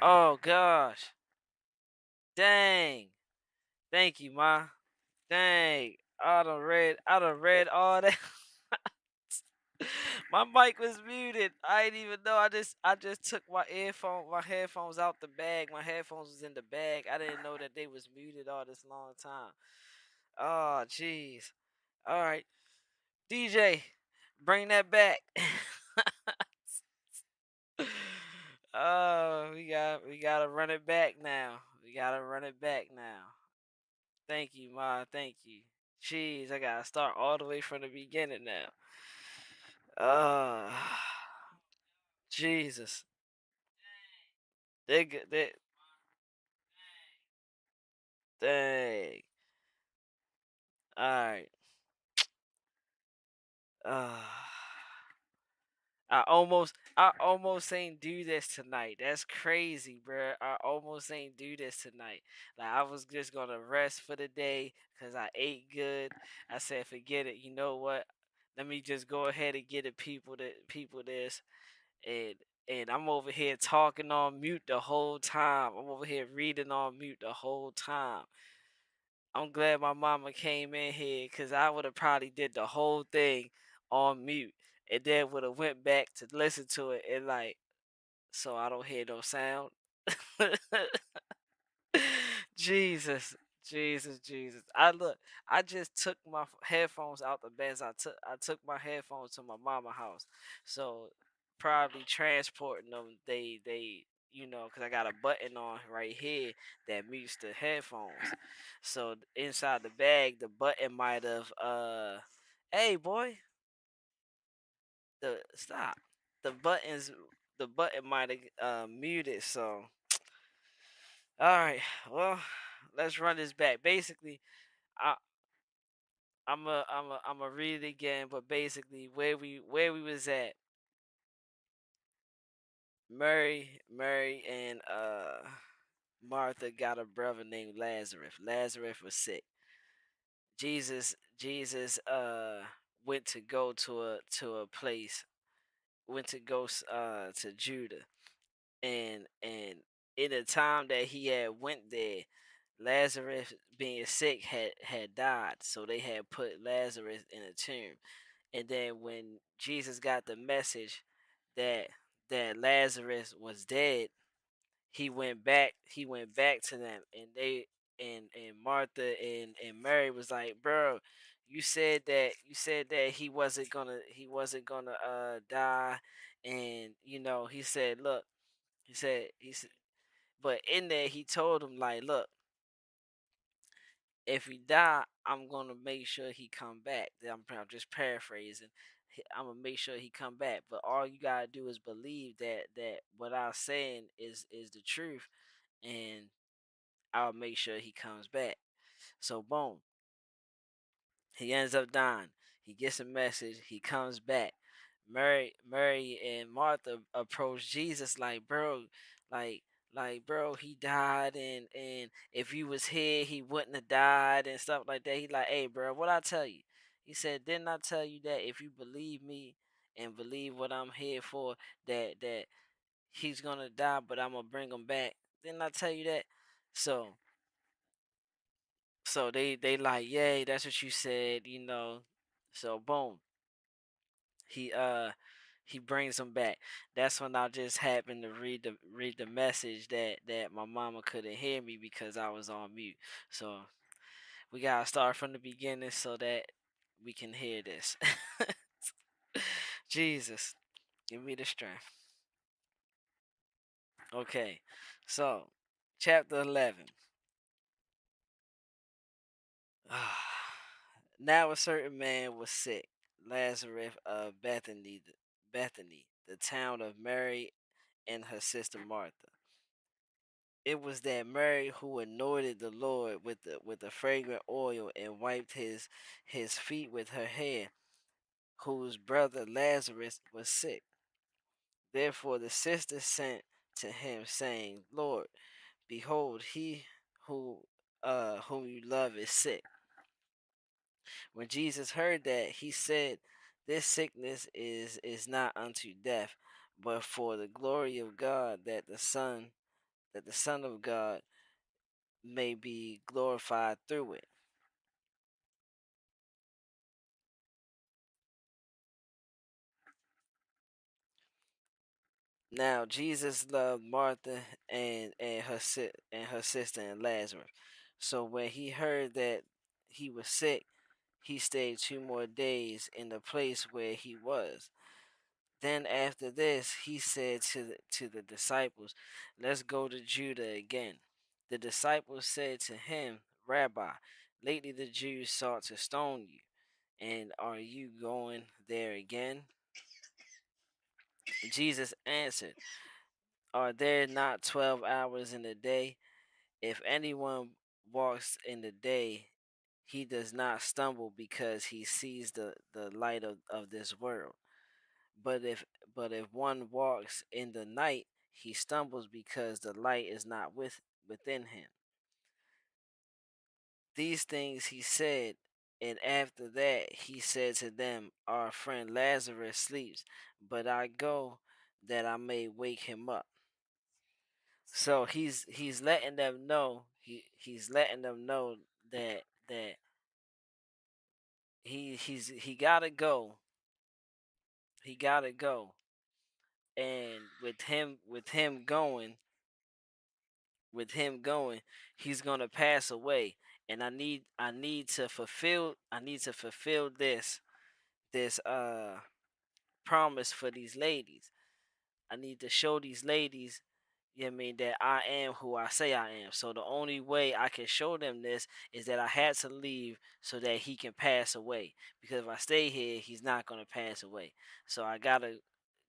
Oh gosh. Dang. Thank you, ma. Dang. I done read all that. My mic was muted. I didn't even know. I just took my headphones out the bag. My headphones was in the bag. I didn't know that they was muted all this long time. Oh jeez. All right. DJ, bring that back. Oh, we gotta run it back now. We gotta run it back now. Thank you, Ma. Thank you. Jeez, I gotta start all the way from the beginning now. Uh Jesus. They good. They dang. All right. Uh I almost ain't do this tonight. That's crazy, bruh. I almost ain't do this tonight. Like I was just gonna rest for the day because I ate good. I said, forget it. You know what? Let me just go ahead and get the people this, and I'm over here talking on mute the whole time. I'm over here reading on mute the whole time. I'm glad my mama came in here because I would have probably did the whole thing on mute and then would have went back to listen to it and like so I don't hear no sound. Jesus, Jesus. I just took my headphones out the bed. I took my headphones to my mama house, so probably transporting them. They because I got a button on right here that mutes the headphones. So inside the bag, the button might have hey boy, the stop. The buttons, the button might have muted. So all right, well, let's run this back. Basically, I I'm a read it again, but basically where we was at, Mary and Martha got a brother named Lazarus. Lazarus was sick. Jesus went to go to a place, went to go to Judah, and in the time that he had went there, Lazarus being sick had died, so they had put Lazarus in a tomb. And then when Jesus got the message that Lazarus was dead, he went back to them, and and Martha and Mary was like, bro, you said that he wasn't gonna die. And he said, look, he said, but in there he told him like, look, if he die, I'm gonna make sure he come back. I'm just paraphrasing. I'm gonna make sure he come back. But all you gotta do is believe that what I'm saying is the truth, and I'll make sure he comes back. So boom, he ends up dying. He gets a message. He comes back. Mary and Martha approach Jesus like, bro, like, bro, he died, and if you was here, he wouldn't have died and stuff like that. He like, hey, bro, what I tell you? He said, didn't I tell you that if you believe me and believe what I'm here for, that he's gonna die, but I'm gonna bring him back? Didn't I tell you that? So they like, yay, that's what you said. So boom, he he brings him back. That's when I just happened to read the message that my mama couldn't hear me because I was on mute. So we gotta start from the beginning so that we can hear this. Jesus, give me the strength. Okay, so chapter 11. Now a certain man was sick, Lazarus of Bethany, the town of Mary and her sister Martha. It was that Mary who anointed the Lord with the fragrant oil and wiped his feet with her hair, whose brother Lazarus was sick. Therefore the sisters sent to him, saying, Lord, behold, he who whom you love is sick. When Jesus heard that, he said, this sickness is not unto death, but for the glory of God, that the Son that the Son of God may be glorified through it. Now Jesus loved Martha and her sister and Lazarus. So when he heard that he was sick, he stayed 2 more days in the place where he was. Then after this, he said to the disciples, "Let's go to Judah again." The disciples said to him, "Rabbi, lately the Jews sought to stone you, and are you going there again?" Jesus answered, "Are there not 12 hours in the day? If anyone walks in the day, he does not stumble because he sees the light of this world. But if one walks in the night, he stumbles because the light is not within him." These things he said, and after that he said to them, "Our friend Lazarus sleeps, but I go that I may wake him up." So he's letting them know he's letting them know that he gotta go. He gotta go. And with him going, he's gonna pass away. And I need to fulfill this promise for these ladies. I need to show these ladies, you know what I mean, that I am who I say I am. So the only way I can show them this is that I had to leave so that he can pass away. Because if I stay here, he's not gonna pass away. So I gotta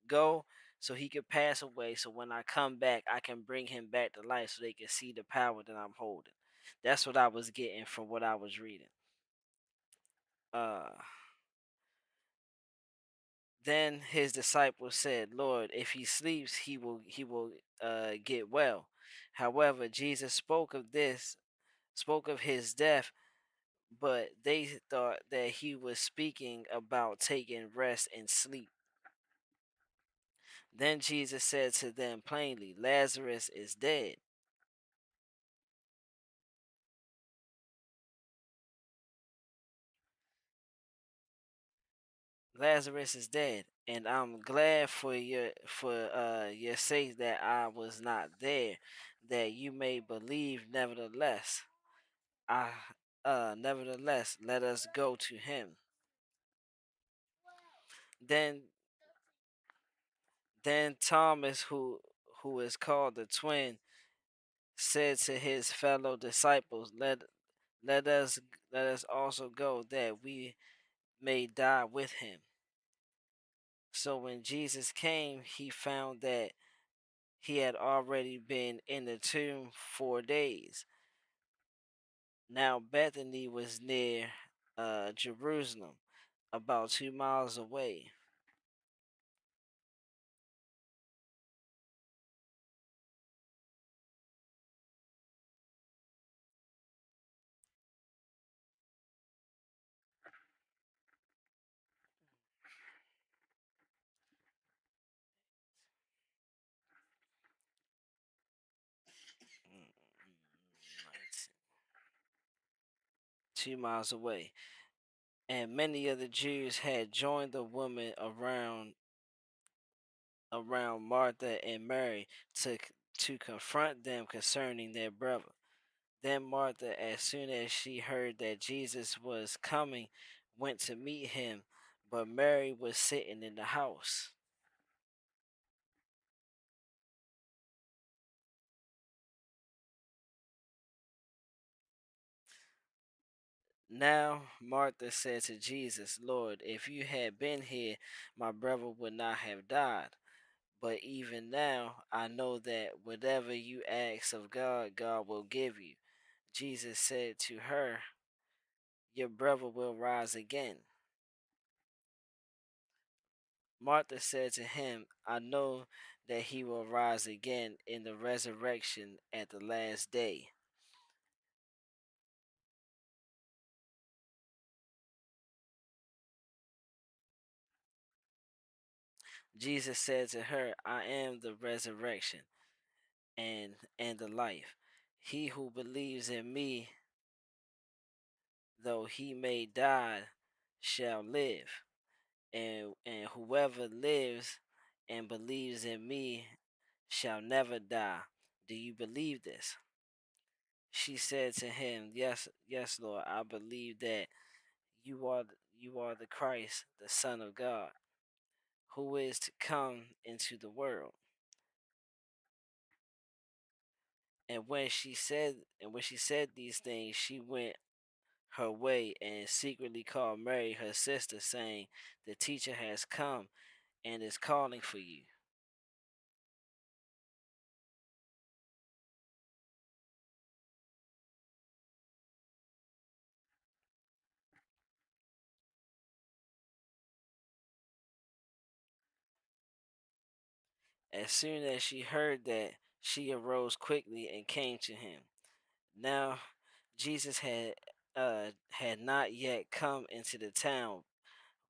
go so he can pass away. So when I come back, I can bring him back to life so they can see the power that I'm holding. That's what I was getting from what I was reading. Uh Then his disciples said, "Lord, if he sleeps, he will get well." However, Jesus spoke of his death, but they thought that he was speaking about taking rest and sleep. Then Jesus said to them plainly, "Lazarus is dead. Lazarus is dead, and I'm glad for your sake that I was not there, that you may believe. I Nevertheless, let us go to him." Then Thomas, who is called the twin, said to his fellow disciples, let us let us also go that we may die with him." So when Jesus came, he found that he had already been in the tomb 4 days. Now Bethany was near Jerusalem, about 2 miles away. Mm, 2 miles away. And many of the Jews had joined the woman around Martha and Mary to confront them concerning their brother. Then Martha, as soon as she heard that Jesus was coming, went to meet him, but Mary was sitting in the house. Now Martha said to Jesus, "Lord, if you had been here, my brother would not have died. But even now, I know that whatever you ask of God, God will give you." Jesus said to her, "Your brother will rise again." Martha said to him, "I know that he will rise again in the resurrection at the last day." Jesus said to her, "I am the resurrection and the life. He who believes in me, though he may die, shall live. And whoever lives and believes in me shall never die. Do you believe this? She said to him, Yes, yes, Lord, I believe that you are the Christ, the Son of God, who is to come into the world. And when she said these things, she went her way and secretly called Mary, her sister, saying, The teacher has come and is calling for you. As soon as she heard that, she arose quickly and came to him. Now Jesus had not yet come into the town,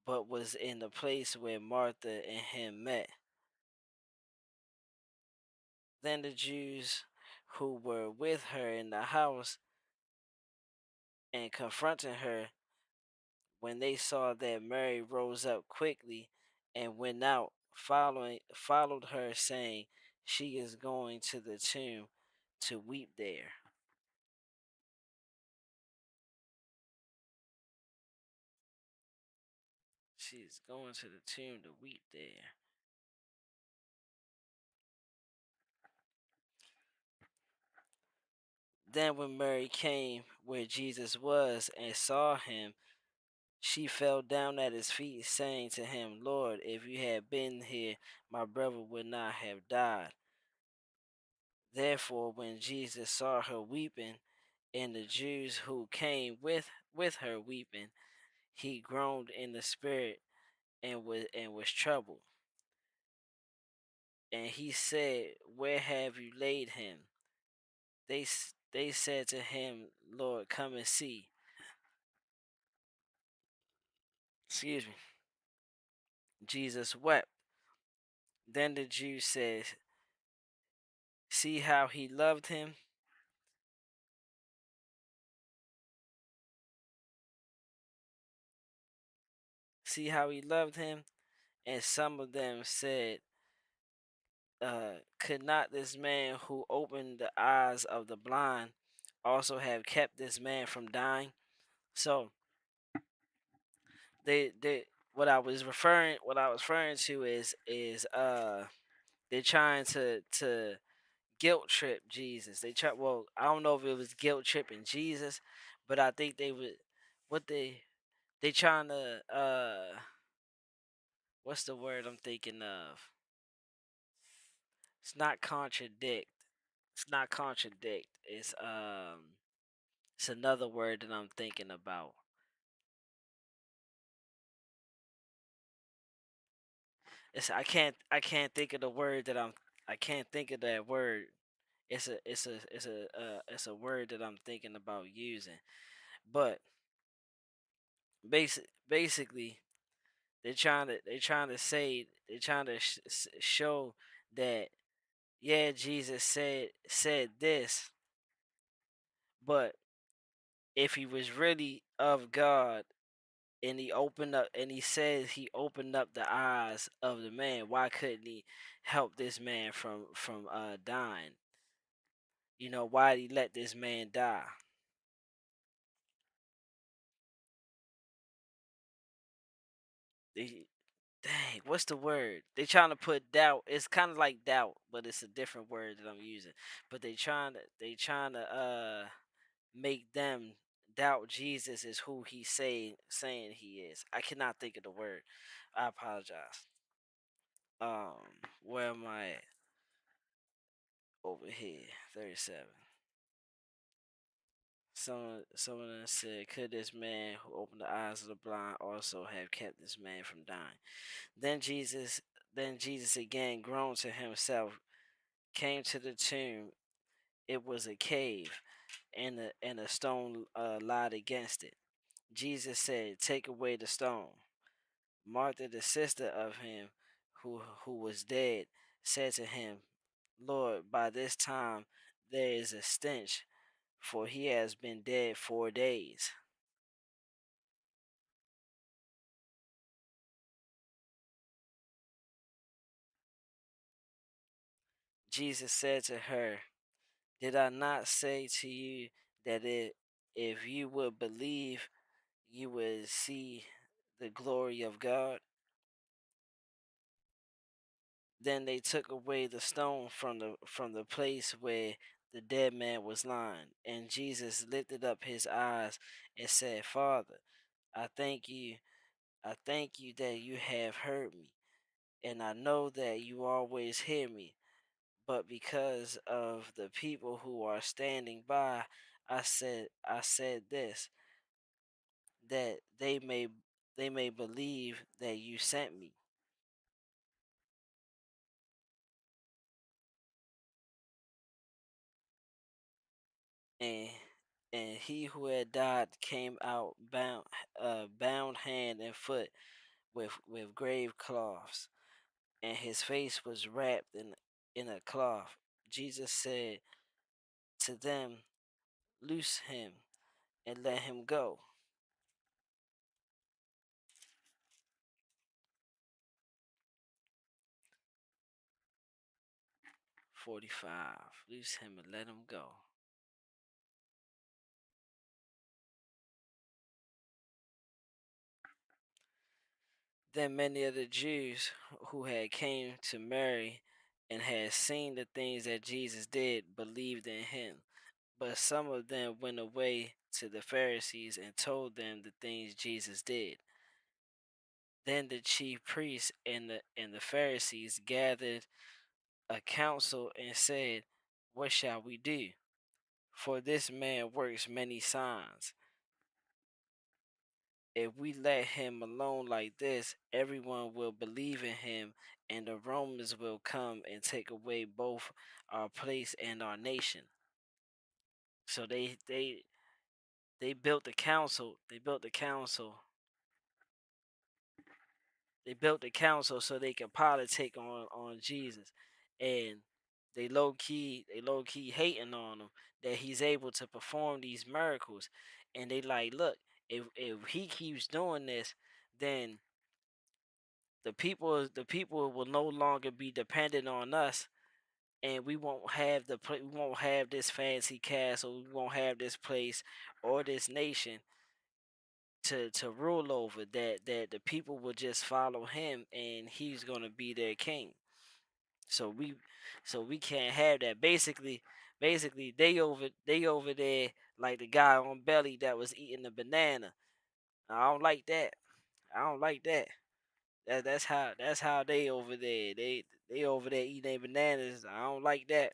but was in the place where Martha and him met. Then the Jews who were with her in the house and confronting her, when they saw that Mary rose up quickly and went out, followed her, saying, She is going to the tomb to weep there. She is going to the tomb to weep there. Then when Mary came where Jesus was and saw him, she fell down at his feet, saying to him, Lord, if you had been here, my brother would not have died. Therefore, when Jesus saw her weeping, and the Jews who came with her weeping, he groaned in the spirit and was troubled. And he said, Where have you laid him? They said to him, Lord, come and see. Excuse me. Jesus wept. Then the Jews said, See how he loved him? See how he loved him? And some of them said, Could not this man who opened the eyes of the blind also have kept this man from dying? So they what I was referring to is they're trying to guilt trip Jesus. I don't know if it was guilt tripping Jesus, but I think they would what they trying to what's the word I'm thinking of? It's not contradict. It's not contradict. It's another word that I'm thinking about. I can't think of the word that I can't think of that word. It's a word that I'm thinking about using. But basically they're trying to show that, yeah, Jesus said this, but if he was really of God and he says he opened up the eyes of the man, why couldn't he help this man from dying? Why did he let this man die? They, dang, what's the word? They trying to put doubt. It's kind of like doubt, but it's a different word that I'm using. But they trying to make them doubt Jesus is who he's saying he is. I cannot think of the word. I apologize. Where am I at? Over here, 37. Some of them said, Could this man who opened the eyes of the blind also have kept this man from dying? Then Jesus, then Jesus again groaned to himself, came to the tomb. It was a cave, and a stone lied against it. Jesus said, Take away the stone. Martha, the sister of him who was dead, said to him, Lord, by this time there is a stench, for he has been dead 4 days. Jesus said to her, did I not say to you that if you would believe, you would see the glory of God? Then they took away the stone from the place where the dead man was lying. And Jesus lifted up his eyes and said, Father, I thank you. I thank you that you have heard me. And I know that you always hear me. But because of the people who are standing by, I said this, that they may believe that you sent me. And he who had died came out bound hand and foot with grave cloths, and his face was wrapped in a cloth. Jesus said to them, loose him and let him go. 45. Loose him and let him go. Then many of the Jews who had came to Mary and had seen the things that Jesus did believed in him. But some of them went away to the Pharisees and told them the things Jesus did. Then the chief priests and the Pharisees gathered a council and said, what shall we do? For this man works many signs. If we let him alone like this, everyone will believe in him, and the Romans will come and take away both our place and our nation. So they built the council. They built the council so they can politic on Jesus, and they low key hating on him that he's able to perform these miracles, and they like, look, if he keeps doing this, then the people will no longer be dependent on us, and we won't have this fancy castle, we won't have this place or this nation to rule over, that the people will just follow him and he's going to be their king. So we so we can't have that. Basically they over there like the guy on Belly that was eating the banana. I don't like that. I don't like that. That's how they over there. They over there eating their bananas. I don't like that.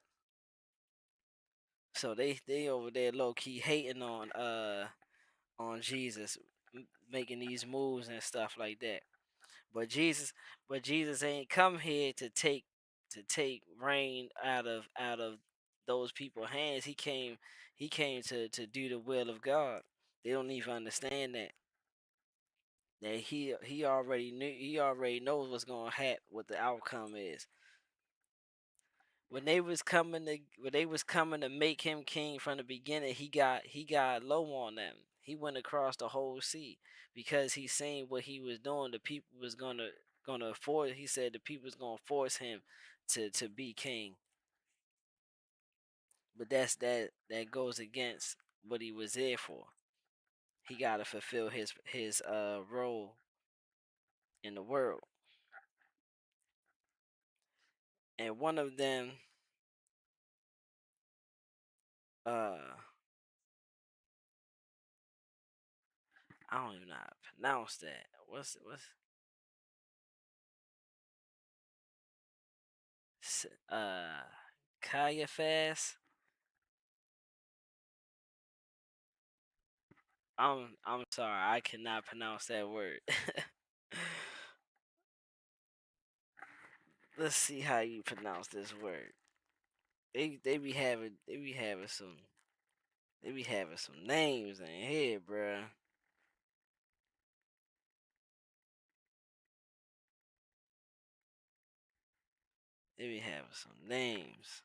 So they over there low key hating on Jesus, making these moves and stuff like that. But Jesus ain't come here to take rain out of those people's hands. He came to do the will of God. They don't even understand that he already knows what's gonna happen, what the outcome is. When they was coming to make him king from the beginning, he got low on them. He went across the whole sea because he seen what he was doing. The people was gonna force. He said the people was gonna force him to be king. But that goes against what he was there for. He got to fulfill his role in the world. And one of them, uh I don't even know how to pronounce that. What's Caiaphas? I'm sorry, I cannot pronounce that word. Let's see how you pronounce this word. They be having some names in here, bruh. They be having some names.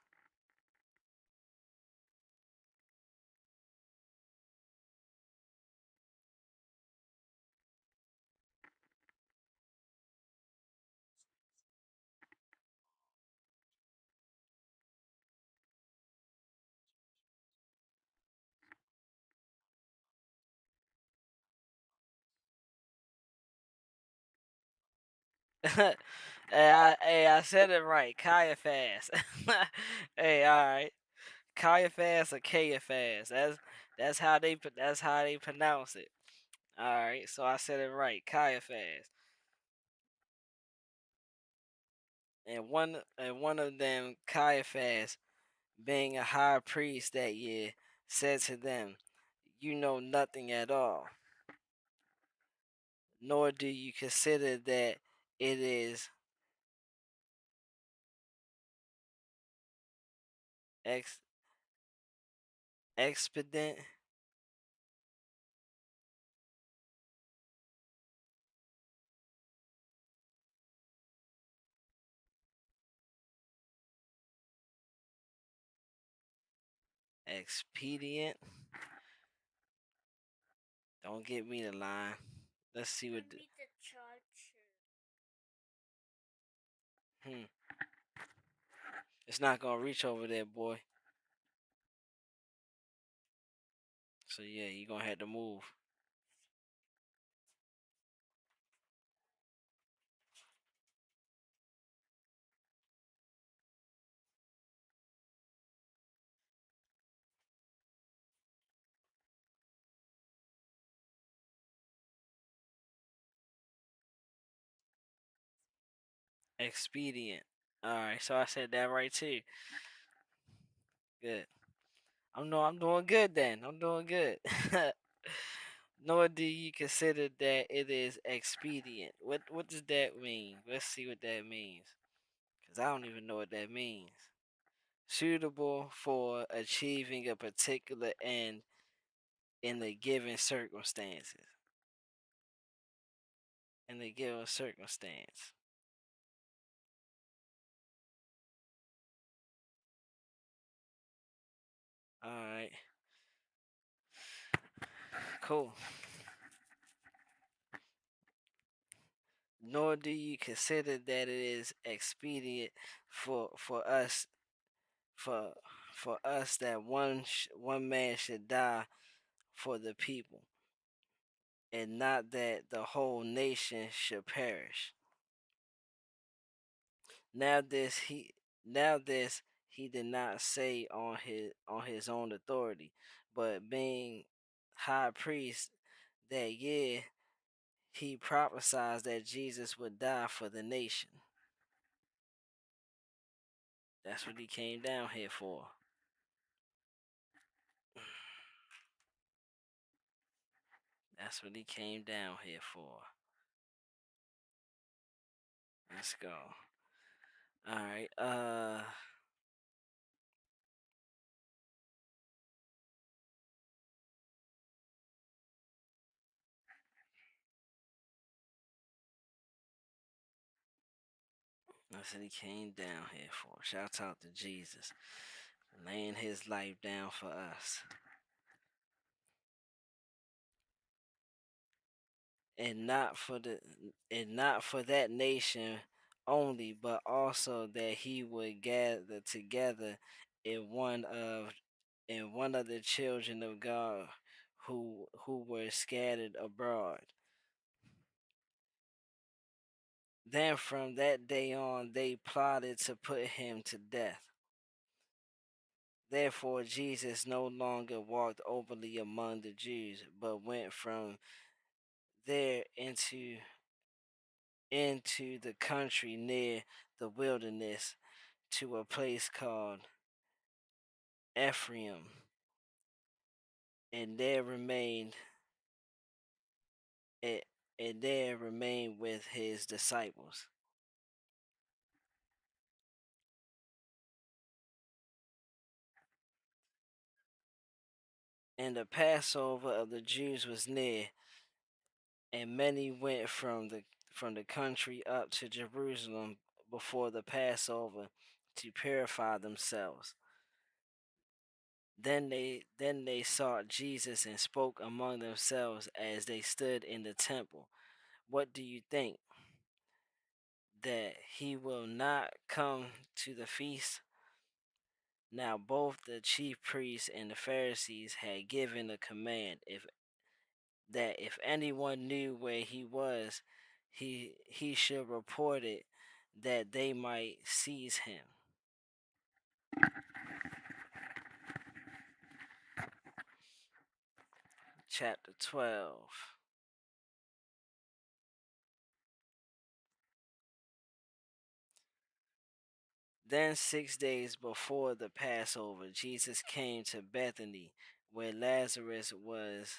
Hey, I said it right. Caiaphas. Hey, all right. Caiaphas or Caiaphas. That's how they pronounce it. All right. So I said it right. Caiaphas. And one of them, Caiaphas, being a high priest that year, said to them, "You know nothing at all, nor do you consider that it is ex- expedient, expedient." Don't get me the line. Let's see what. Hmm. It's not gonna reach over there, boy. So yeah, you gonna have to move. Expedient. All right. So I said that right too. Good. I'm doing good then. I'm doing good. Nor do you consider that it is expedient. What does that mean? Let's see what that means. Cause I don't even know what that means. Suitable for achieving a particular end in the given circumstances. In the given circumstance. All right. Cool. Nor do you consider that it is expedient for us for for us that one man should die for the people, and not that the whole nation should perish. Now this he now this he did not say on his own authority, but being high priest that year, he prophesied that Jesus would die for the nation. That's what he came down here for. That's what he came down here for. Let's go. All right. That's what he came down here for. Shout out to Jesus, laying his life down for us, and not for the and not for that nation only, but also that he would gather together in one of the children of God who were scattered abroad. Then from that day on, they plotted to put him to death. Therefore, Jesus no longer walked openly among the Jews, but went from there into the country near the wilderness to a place called Ephraim, and there remained and, and there remained with his disciples. And the Passover of the Jews was near, and many went from the country up to Jerusalem before the Passover to purify themselves. Then they sought Jesus and spoke among themselves as they stood in the temple. What do you think? That he will not come to the feast? Now both the chief priests and the Pharisees had given a command if anyone knew where he was, he should report it, that they might seize him. Chapter 12. Then 6 days before the Passover, Jesus came to Bethany, where Lazarus was,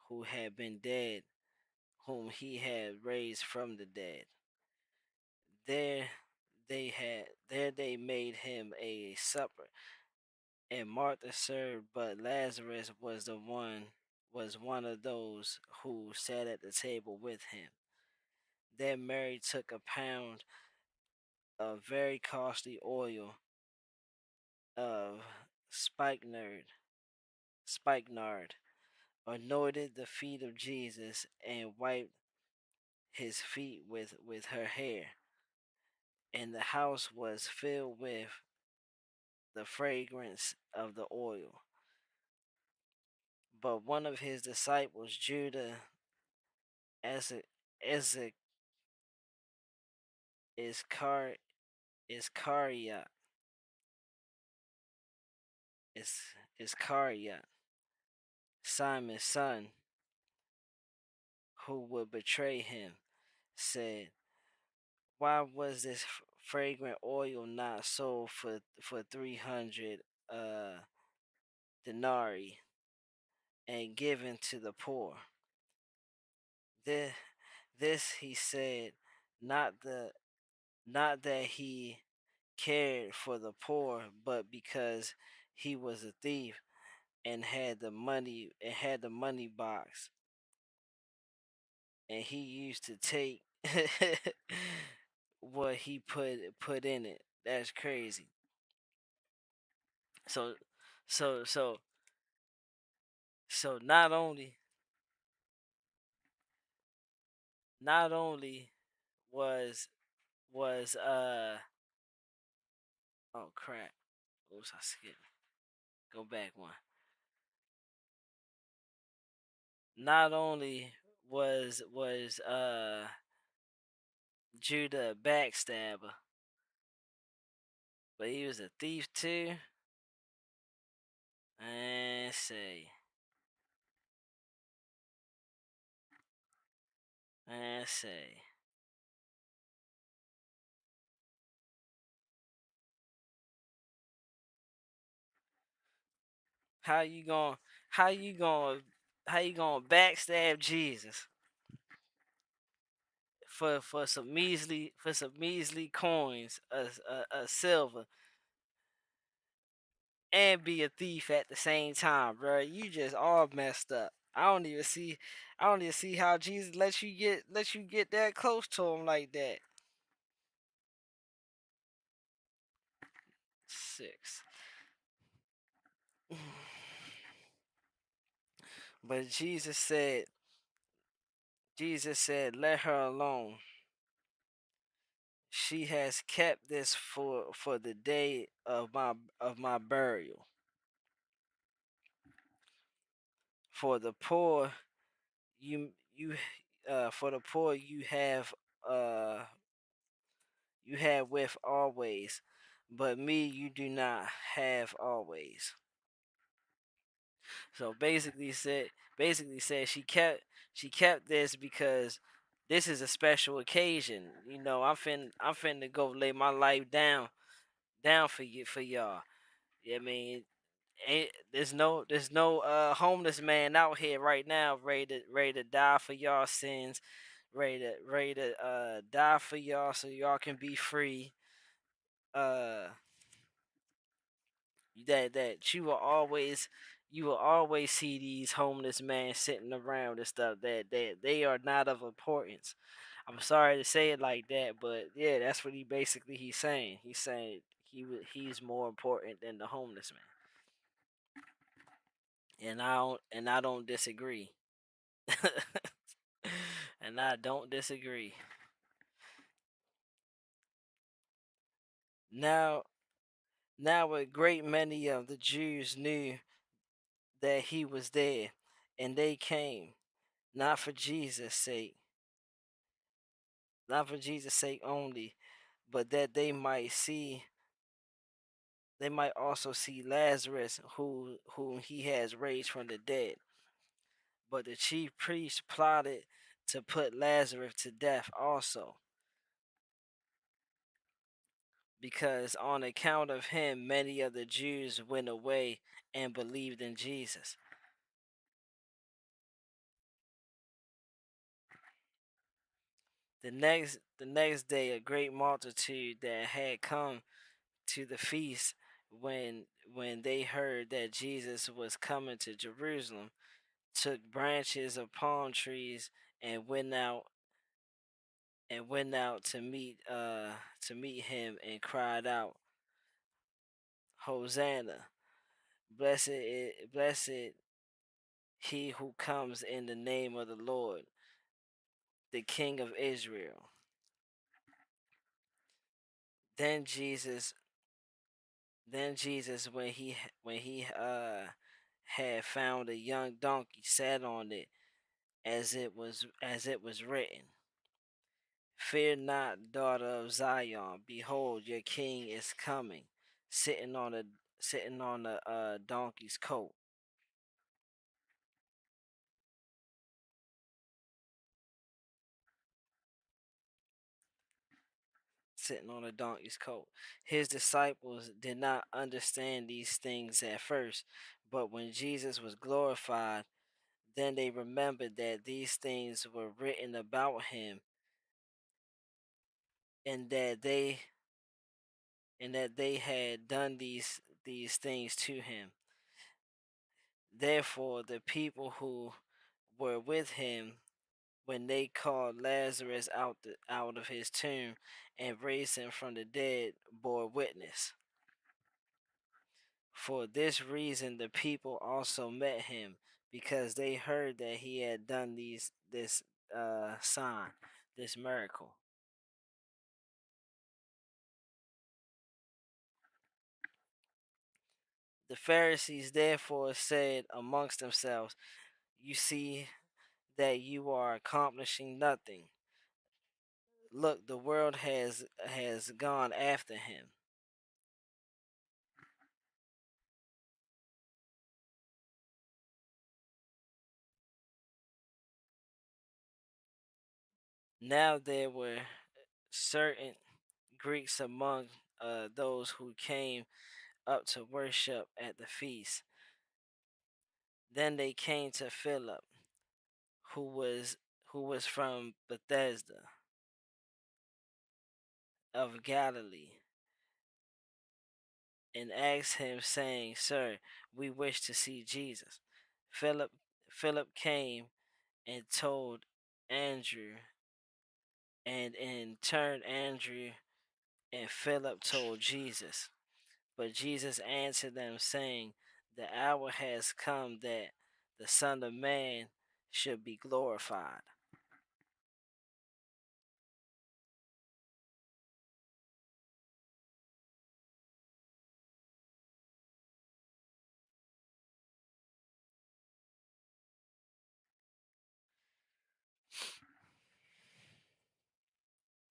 who had been dead, whom he had raised from the dead. There they made him a supper, and Martha served, but Lazarus was one of those who sat at the table with him. Then Mary took a pound of very costly oil of spikenard, spikenard, anointed the feet of Jesus, and wiped his feet with her hair. And the house was filled with the fragrance of the oil. But one of his disciples, Judah Iscariot, Iscariot, Iscariot, Simon's son, who would betray him, said, "Why was this fragrant oil not sold for 300 denarii and given to the poor?" This, this he said, not the not that he cared for the poor, but because he was a thief and had the money box, and he used to take what he put in it. That's crazy. So so so so not only was was oh crap. Oops, I skipped. Go back one. Not only was Judah a backstabber, but he was a thief too. And say, and say, how you going how you going how you gonna backstab Jesus for some measly coins, a silver, and be a thief at the same time, bro? You just all messed up. I don't even see how Jesus let you get that close to him like that. 6. But Jesus said, "Let her alone. She has kept this for the day of my burial. For the poor you for the poor uh you have with always, but me you do not have always." So basically said she kept this because this is a special occasion. I'm finna go lay my life down for y'all. I mean, there's no homeless man out here right now ready to die for y'all sins, ready to die for y'all so y'all can be free. Uh, that you will always see these homeless men sitting around and stuff, that they are not of importance. I'm sorry to say it like that, but yeah, that's what he's saying. He's saying he's more important than the homeless man, and I don't disagree. And I don't disagree. Now, now a great many of the Jews knew that he was there, and they came not for Jesus' sake, not for Jesus' sake only, but that they might also see Lazarus, whom he has raised from the dead. But the chief priests plotted to put Lazarus to death also, because on account of him many of the Jews went away and believed in Jesus. The next day a great multitude that had come to the feast, when they heard that Jesus was coming to Jerusalem, took branches of palm trees and went out to meet him and cried out, Hosanna, blessed he who comes in the name of the Lord, the King of Israel. Then Jesus then Jesus, when he had found a young donkey, sat on it, as it was written, Fear not, daughter of Zion, behold your king is coming, sitting on a donkey's coat. Sitting on a donkey's coat. His disciples did not understand these things at first, but when Jesus was glorified, then they remembered that these things were written about him, and that they had done these things to him. Therefore, the people who were with him, when they called Lazarus out of his tomb and raised him from the dead, bore witness. For this reason, the people also met him, because they heard that he had done this sign, this miracle. The Pharisees therefore said amongst themselves, You see that you are accomplishing nothing. Look, the world has gone after him. Now there were certain Greeks among those who came up to worship at the feast. Then they came to Philip, who was who was from Bethesda of Galilee, and asked him, saying, Sir, we wish to see Jesus. Philip Philip came and told Andrew, and in turn Andrew and Philip told Jesus. But Jesus answered them, saying, The hour has come that the Son of Man should be glorified.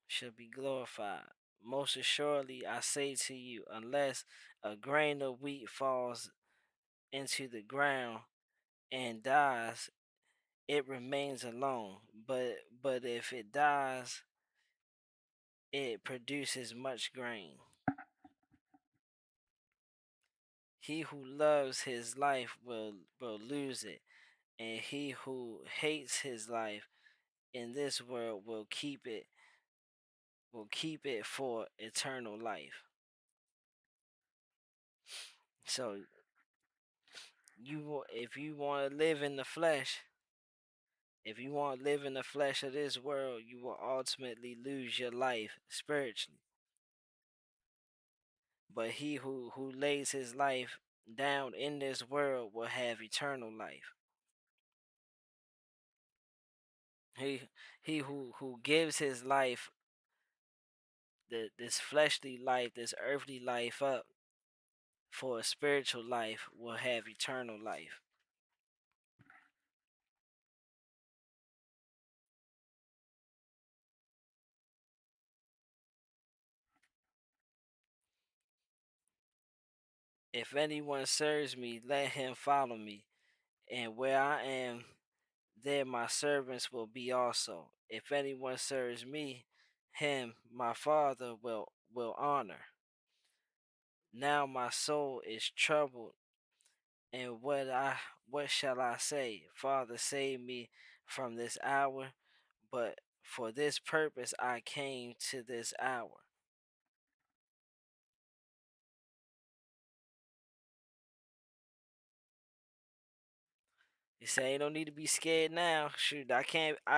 Should be glorified. Most assuredly, I say to you, unless a grain of wheat falls into the ground and dies, it remains alone. But if it dies, it produces much grain. He who loves his life will lose it, and he who hates his life in this world will keep it for eternal life. So if you want to live in the flesh, If you want to live in the flesh of this world, you will ultimately lose your life spiritually. But he who lays his life down in this world will have eternal life. He he who gives his life, this fleshly life, this earthly life up for a spiritual life will have eternal life. If anyone serves me, let him follow me, and where I am, there my servants will be also. If anyone serves me, him my Father will honor. Now my soul is troubled, and what shall I say? Father, save me from this hour, but for this purpose I came to this hour. You say you don't need to be scared now. Shoot, I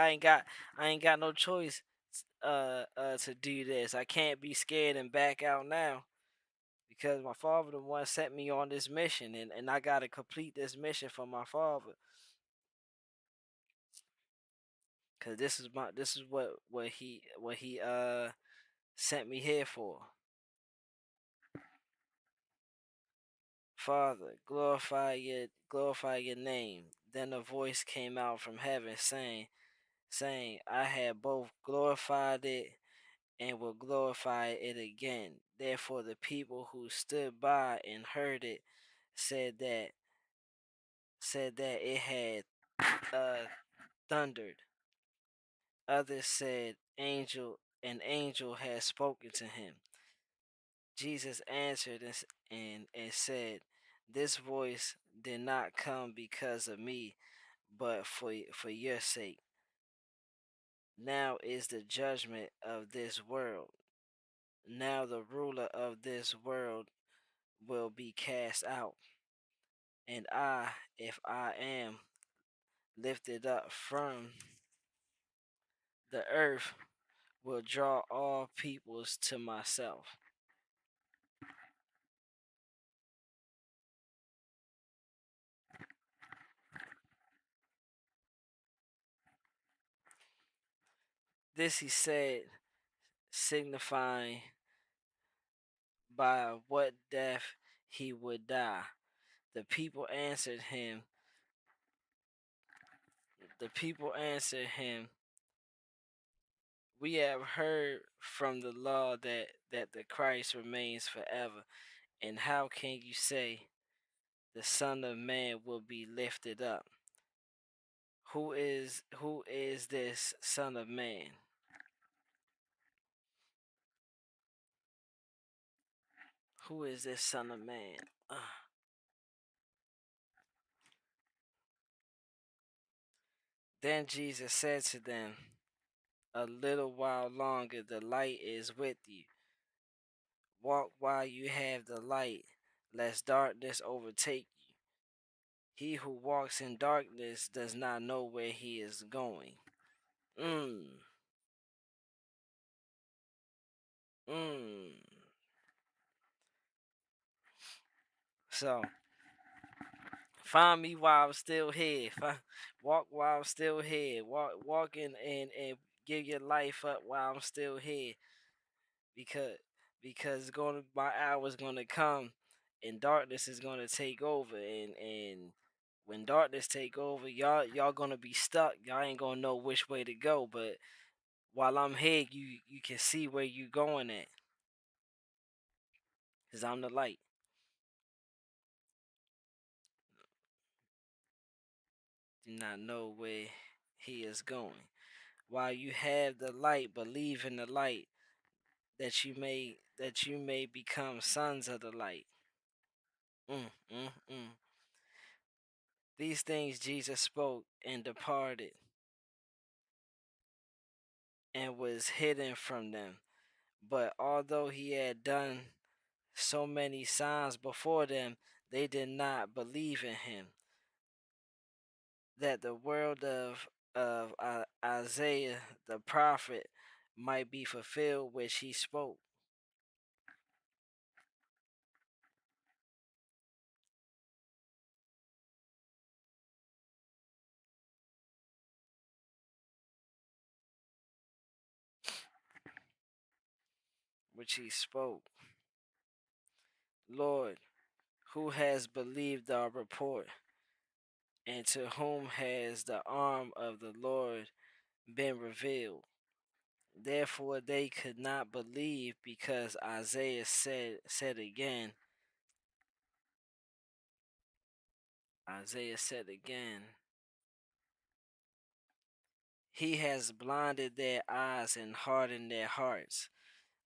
ain't got no choice to do this. I can't be scared and back out now because my father the one sent me on this mission, and I gotta complete this mission for my father. Cause this is what he sent me here for. Father, glorify your name. Then a voice came out from heaven saying, I have both glorified it and will glorify it again. Therefore the people who stood by and heard it said that it had thundered. Others said an angel had spoken to him. Jesus answered and said, this voice did not come because of me, but for your sake. Now is the judgment of this world. Now the ruler of this world will be cast out. And I, if I am lifted up from the earth, will draw all peoples to myself. This he said, signifying by what death he would die. The people answered him, the people answered him, we have heard from the law that the Christ remains forever. And how can you say the Son of Man will be lifted up? Who is this Son of Man? Who is this Son of Man? Then Jesus said to them, a little while longer the light is with you. Walk while you have the light, lest darkness overtake you. He who walks in darkness does not know where he is going. Mm, mm. So, find me while I'm still here. Walk while I'm still here. Walk and give your life up while I'm still here. Because my hour is gonna come, and darkness is gonna take over, and when darkness take over, y'all gonna be stuck. Y'all ain't gonna know which way to go. But while I'm here, you can see where you going at, cause I'm the light. Do not know where he is going. While you have the light, believe in the light, that you may become sons of the light. Mm, mm, mm. These things Jesus spoke and departed and was hidden from them. But although he had done so many signs before them, they did not believe in him. That the world of of Isaiah the prophet might be fulfilled, which he spoke. Which he spoke. Lord, who has believed our report, and to whom has the arm of the Lord been revealed? Therefore they could not believe, because Isaiah said again. Isaiah said again, He has blinded their eyes and hardened their hearts,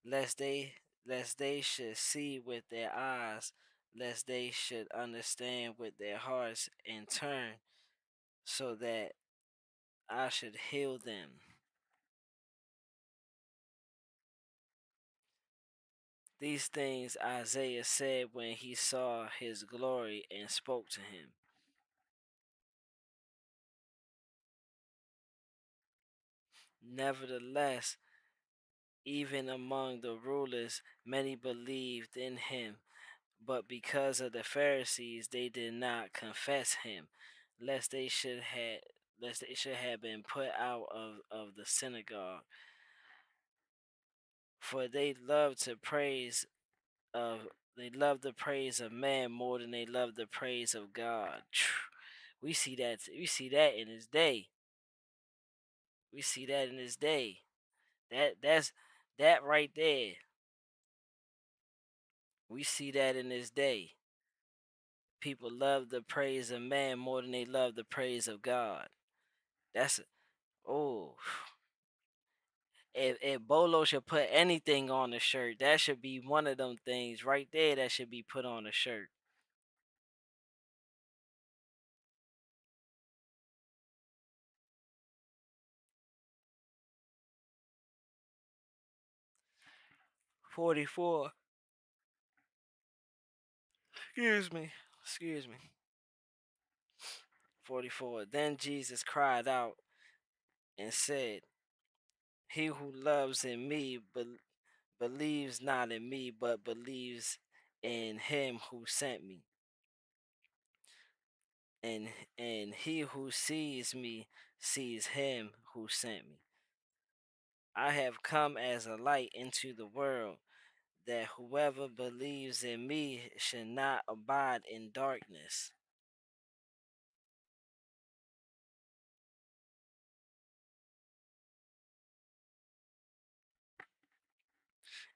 lest they lest they should see with their eyes, lest they should understand with their hearts and turn, so that I should heal them. These things Isaiah said when he saw his glory and spoke to him. Nevertheless, even among the rulers, many believed in him, but because of the Pharisees, they did not confess him, lest they should have lest they should have been put out of the synagogue. For of they love the praise of man more than they love the praise of God. We see that in his day. We see that in his day. That's that right there. We see that in his day. People love the praise of man more than they love the praise of God. That's oh, if Bolo should put anything on the shirt, that should be one of them things right there that should be put on the shirt. .44. Excuse me. Excuse me. 44. Then Jesus cried out and said, He who loves in me believes not in me, but believes in him who sent me. And and he who sees me sees him who sent me. I have come as a light into the world, that whoever believes in me should not abide in darkness.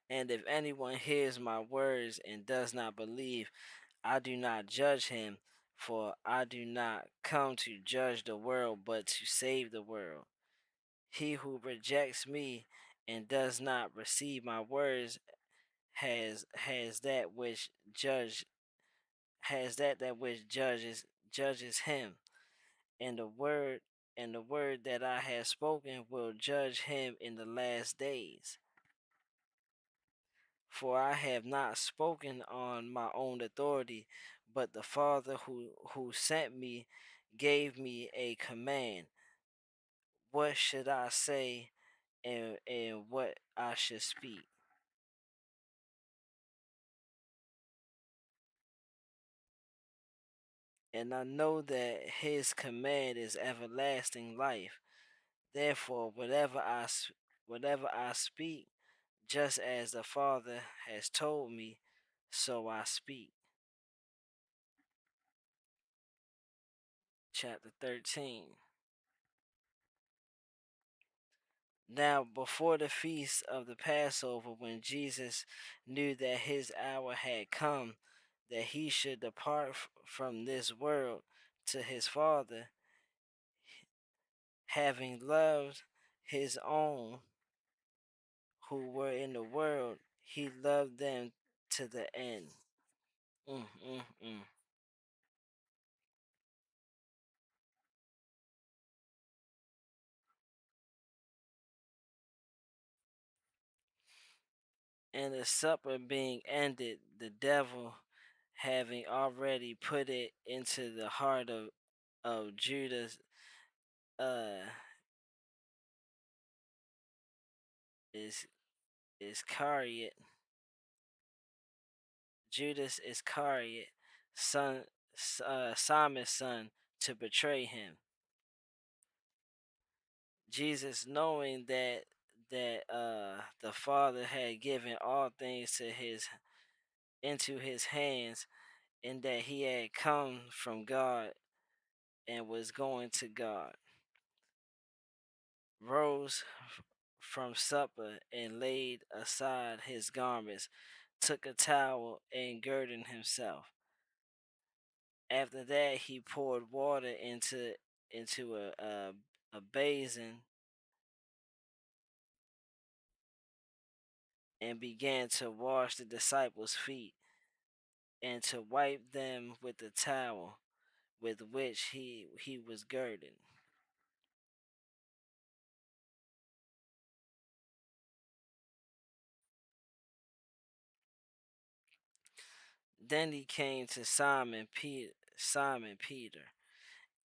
And if anyone hears my words and does not believe, I do not judge him, for I do not come to judge the world, but to save the world. He who rejects me and does not receive my words has that which judge has that which judges him, and the word that I have spoken will judge him in the last days. For I have not spoken on my own authority, but the Father who sent me gave me a command, what should I say, and what I should speak. And I know that his command is everlasting life. Therefore, whatever I speak, just as the Father has told me, so I speak. Chapter 13. Now, before the feast of the Passover, when Jesus knew that his hour had come, that he should depart from this world to his Father, having loved his own who were in the world, he loved them to the end. Mm, mm, mm. And the supper being ended, the devil, having already put it into the heart of Judas, is Iscariot, Judas Iscariot, son, Simon's son, to betray him. Jesus, knowing that the Father had given all things to his into his hands, and that he had come from God and was going to God, rose from supper and laid aside his garments, took a towel and girded himself. After that, he poured water into a basin and began to wash the disciples' feet and to wipe them with the towel with which he was girded. Then he came to Simon Peter,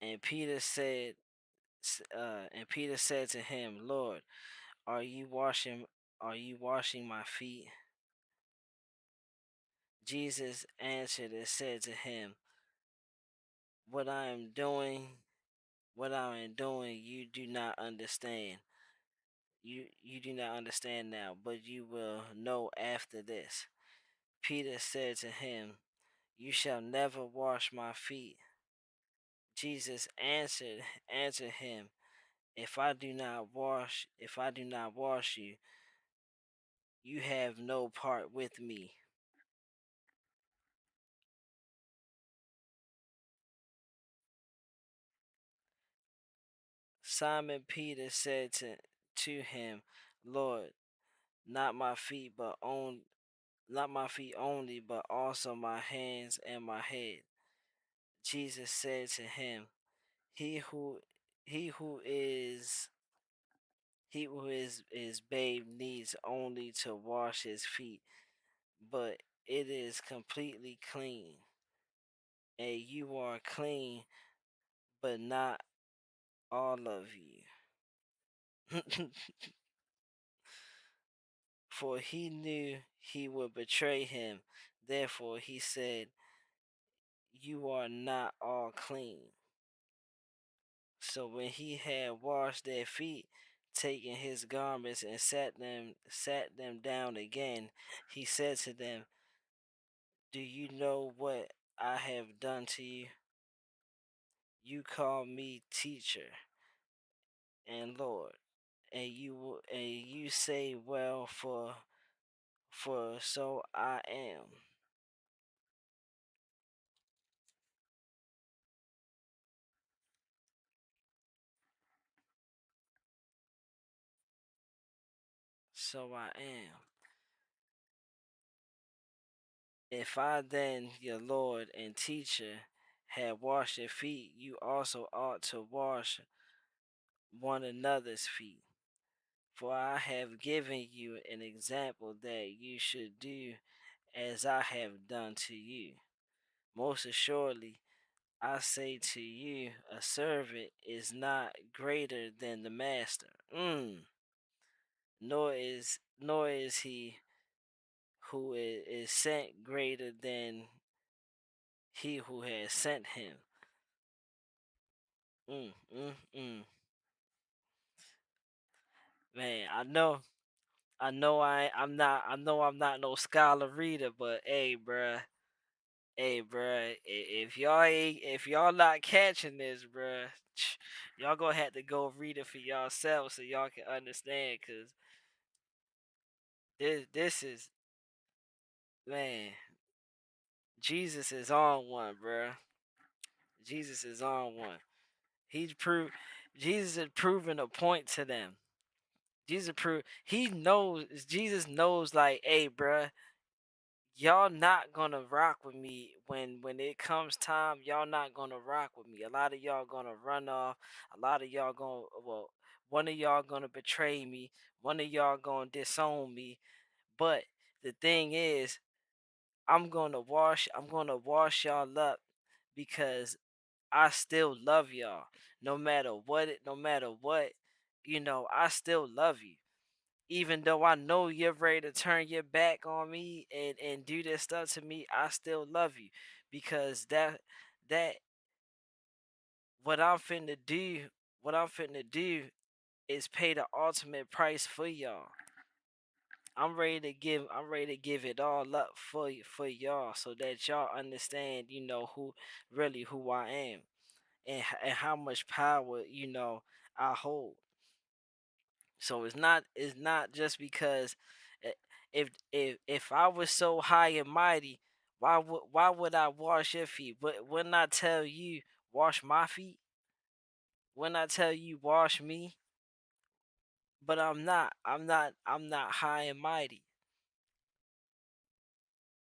and Peter said to him, "Lord, are you washing are you washing my feet?" Jesus answered and said to him, "What I am doing, what I am doing, you do not understand. You do not understand now, but you will know after this." Peter said to him, "You shall never wash my feet." Jesus answered him, if I do not wash you, you have no part with me." Simon Peter said to him, "Lord, not my feet, not my feet only, but also my hands and my head." Jesus said to him, "He who he who is bathed needs only to wash his feet, but it is completely clean. And you are clean, but not all of you." For he knew he would betray him. Therefore he said, "You are not all clean." So when he had washed their feet, taking his garments and sat them down again, he said to them, "Do you know what I have done to you? You call me teacher and Lord, and you say, well, for so I am." So I am. If I then, your Lord and teacher, had washed your feet, you also ought to wash one another's feet. For I have given you an example that you should do as I have done to you. Most assuredly, I say to you, a servant is not greater than the master. Nor is he who is sent greater than he who has sent him. Mm, mm, mm. Man, I'm not no scholar reader, but hey, bruh, if y'all not catching this, bruh, y'all gonna have to go read it for yourself so y'all can understand, cause this is, man, Jesus is on one, bruh. Jesus is on one. He's proved Jesus is proving a point to them. Jesus knows, like, hey, bruh, y'all not gonna rock with me when it comes time. Y'all not gonna rock with me. A lot of y'all gonna run off. A lot of y'all gonna, well, one of y'all gonna betray me. One of y'all gonna disown me. But the thing is, I'm gonna wash y'all up because I still love y'all. No matter what, I still love you. Even though I know you're ready to turn your back on me and do this stuff to me, I still love you because that what I'm finna do, what I'm finna do is pay the ultimate price for y'all. I'm ready to give it all up for y'all so that y'all understand, who I am and how much power, I hold. So it's not just because eh, if I was so high and mighty, why would I wash your feet? Wouldn't I tell you wash my feet? Wouldn't I tell you wash me? But I'm not. I'm not high and mighty.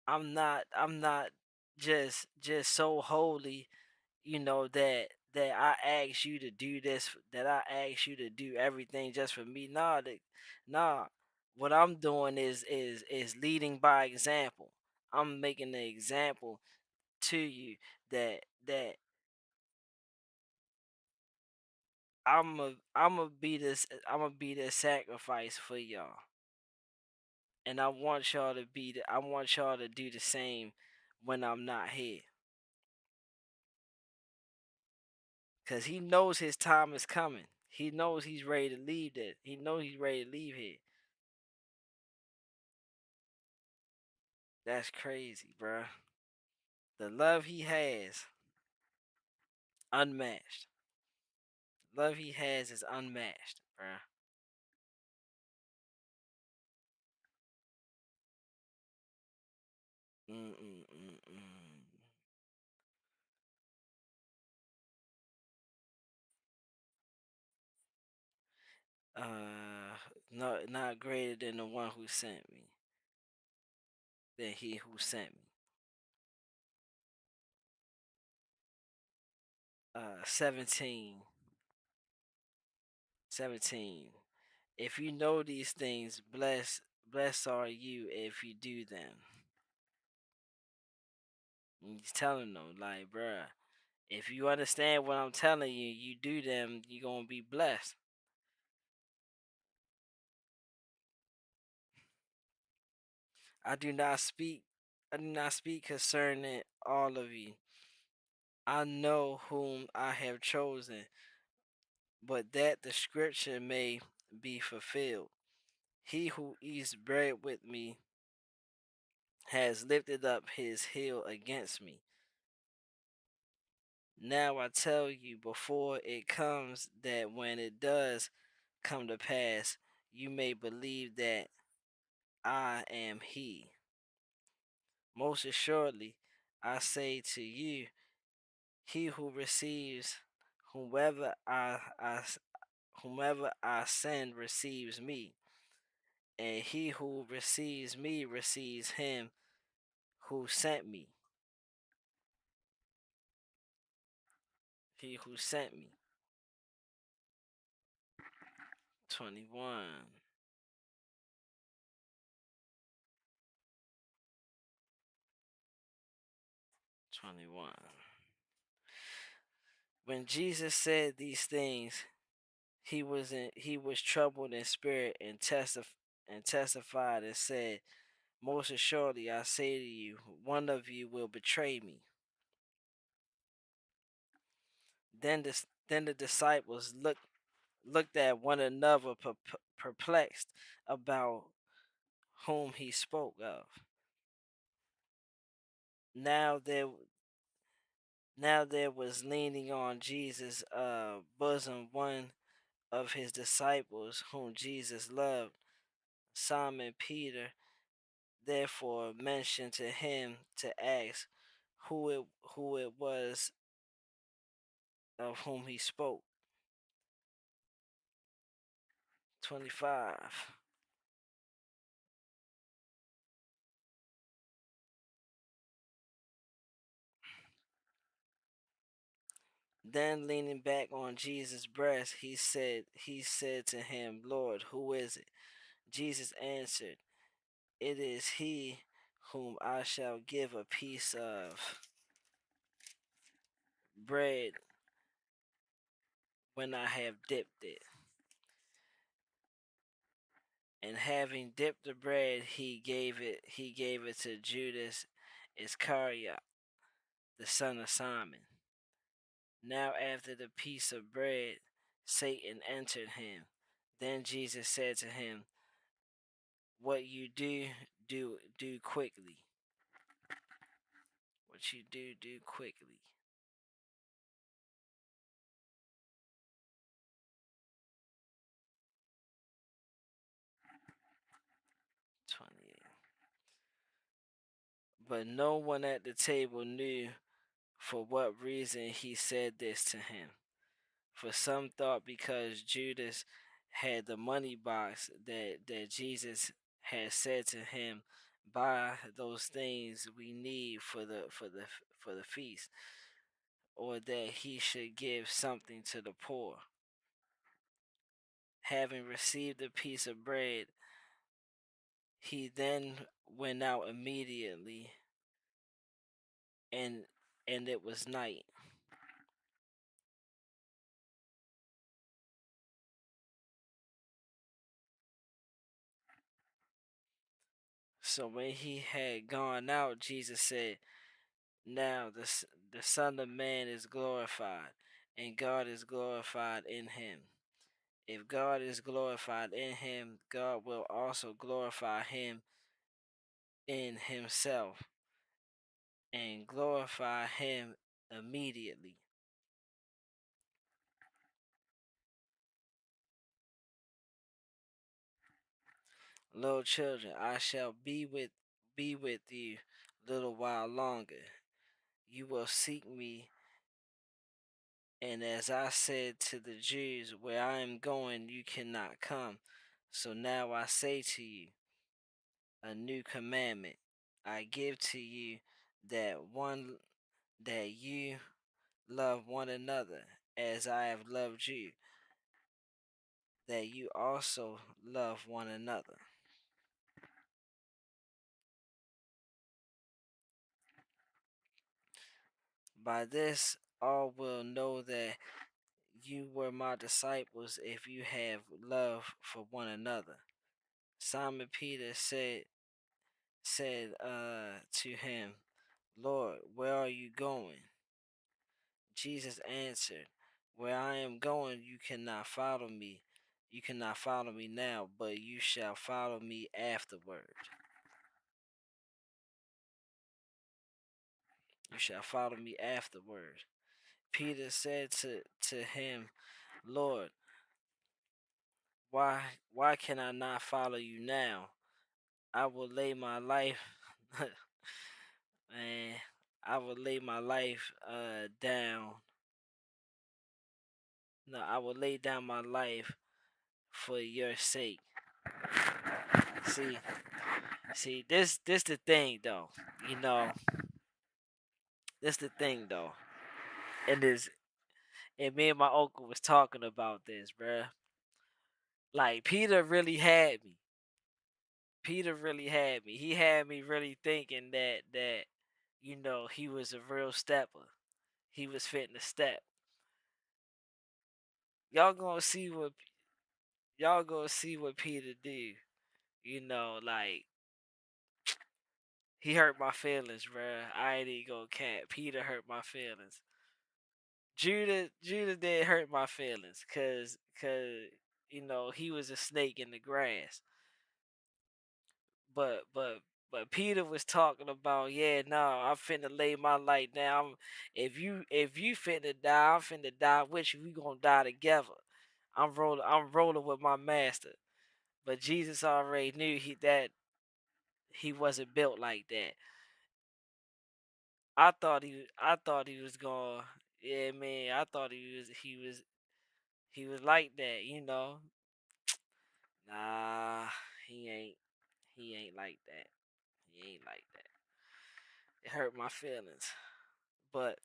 I'm not just so holy, that I ask you to do this, that I ask you to do everything just for me. Nah. What I'm doing is leading by example. I'm making an example to you that I'm gonna be the sacrifice for y'all. And I want y'all to do the same when I'm not here. Cause he knows his time is coming. He knows he's ready to leave that. He knows he's ready to leave here. That's crazy, bruh. The love he has, unmatched. Love he has is unmatched, bruh. Mm-mm-mm-mm. No, not greater than the one who sent me, than he who sent me. 17, 17. If you know these things, blessed are you if you do them. And he's telling them, like, bruh, if you understand what I'm telling you, you do them, you're gonna be blessed. I do not speak I do not speak concerning all of you. I know whom I have chosen, but that the scripture may be fulfilled. He who eats bread with me has lifted up his heel against me. Now I tell you before it comes, that when it does come to pass, you may believe that I am he. Most assuredly, I say to you, he who receives whomever whomever I send receives me, and he who receives me receives him who sent me. He who sent me. 21. 21. When Jesus said these things, he was troubled in spirit and testified and said, most assuredly I say to you, one of you will betray me. Then the disciples looked at one another, perplexed about whom he spoke of. Now there now there was leaning on Jesus' bosom one of his disciples whom Jesus loved, Simon Peter. Therefore mentioned to him to ask who it was of whom he spoke. 25. Then leaning back on Jesus' breast, he said to him, Lord, who is it? Jesus answered, it is he whom I shall give a piece of bread when I have dipped it. And having dipped the bread, he gave it to Judas Iscariot, the son of Simon. Now after the piece of bread, Satan entered him. Then Jesus said to him, "What you do quickly. What you do quickly." 28. But no one at the table knew for what reason he said this to him. For some thought because Judas had the money box that Jesus had said to him, "Buy those things we need for the feast," or that he should give something to the poor. Having received a piece of bread, he then went out immediately, and it was night. So when he had gone out, Jesus said, "Now the Son of Man is glorified, and God is glorified in him. If God is glorified in him, God will also glorify him in himself, and glorify him immediately." Little children, I shall be with you little while longer. You will seek me, and as I said to the Jews, where I am going, you cannot come. So now I say to you, a new commandment I give to you, that you love one another as I have loved you, that you also love one another. By this all will know that you were my disciples if you have love for one another. Simon Peter said to him, "Lord, where are you going?" Jesus answered, "Where I am going, you cannot follow me. You cannot follow me now, but you shall follow me afterward." You shall follow me afterward. Peter said to him, "Lord, why can I not follow you now? I will lay my life man, I will lay my life down. No, I will lay down my life for your sake." See, this the thing though. You know, this the thing though. And this and me and my uncle was talking about this, bruh. Like Peter really had me. Peter really had me. He had me really thinking that he was a real stepper. He was fitting to step. Y'all gonna see what y'all gonna see what Peter do. Like he hurt my feelings, bruh. I ain't even gonna cap. Peter hurt my feelings. Judah did hurt my feelings, cause he was a snake in the grass. But Peter was talking about, yeah, no, I'm finna lay my life down. If you finna die, I'm finna die with you. We gonna die together. I'm rolling with my master. But Jesus already knew he wasn't built like that. I thought he was going, yeah, man. I thought he was like that. Nah, he ain't he ain't like that. He ain't like that. It hurt my feelings. But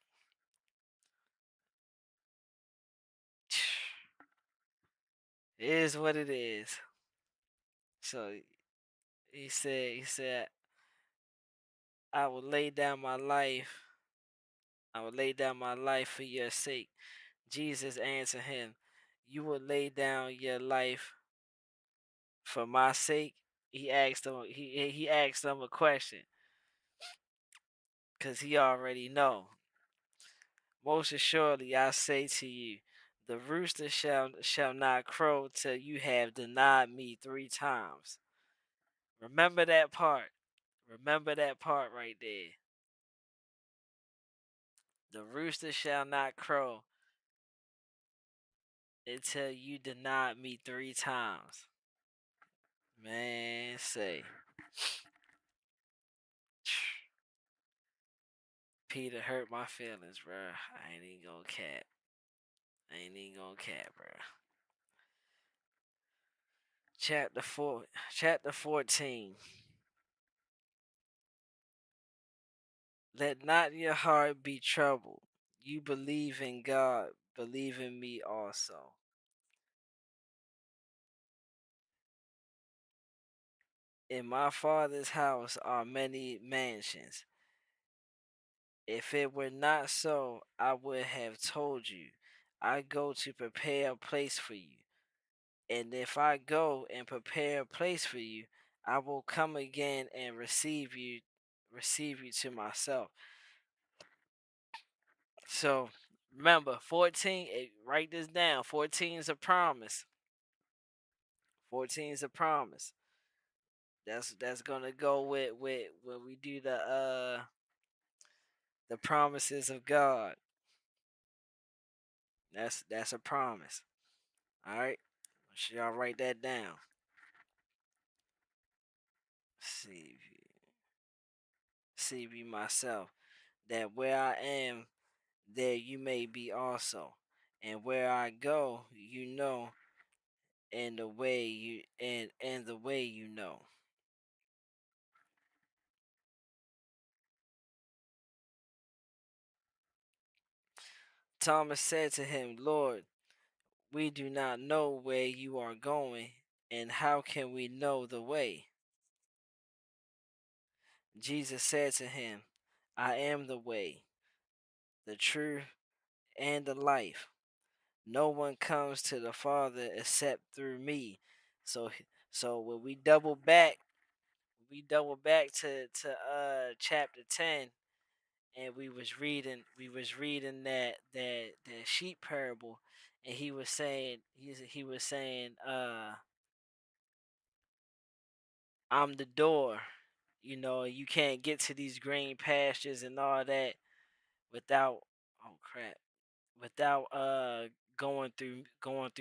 it is what it is. So he said, I will lay down my life. I will lay down my life for your sake. Jesus answered him, "You will lay down your life For my sake, he asked them a question, cause he already know. Most assuredly, I say to you, the rooster shall not crow till you have denied me 3 times. Remember that part. Remember that part right there. The rooster shall not crow until you denied me 3 times. Man, say. Peter hurt my feelings, bro. I ain't even gonna cap. I ain't even gonna cap, bro. Chapter 14. Let not your heart be troubled. You believe in God, believe in me also. In my Father's house are many mansions. If it were not so, I would have told you. I go to prepare a place for you. And if I go and prepare a place for you, I will come again and receive you to myself. So remember, 14, write this down. 14 is a promise. 14 is a promise. That's gonna go with when we do the promises of God. That's a promise. All right. Should y'all write that down? See, see me myself. That where I am, there you may be also. And where I go, you know, and the way you know. Thomas said to him, Lord, we do not know where you are going, and how can we know the way? Jesus said to him, I am the way, the truth, and the life. No one comes to the Father except through me. So so when we double back to chapter 10, and we was reading that sheep parable, and he was saying I'm the door. You can't get to these green pastures and all that without, oh crap, without going through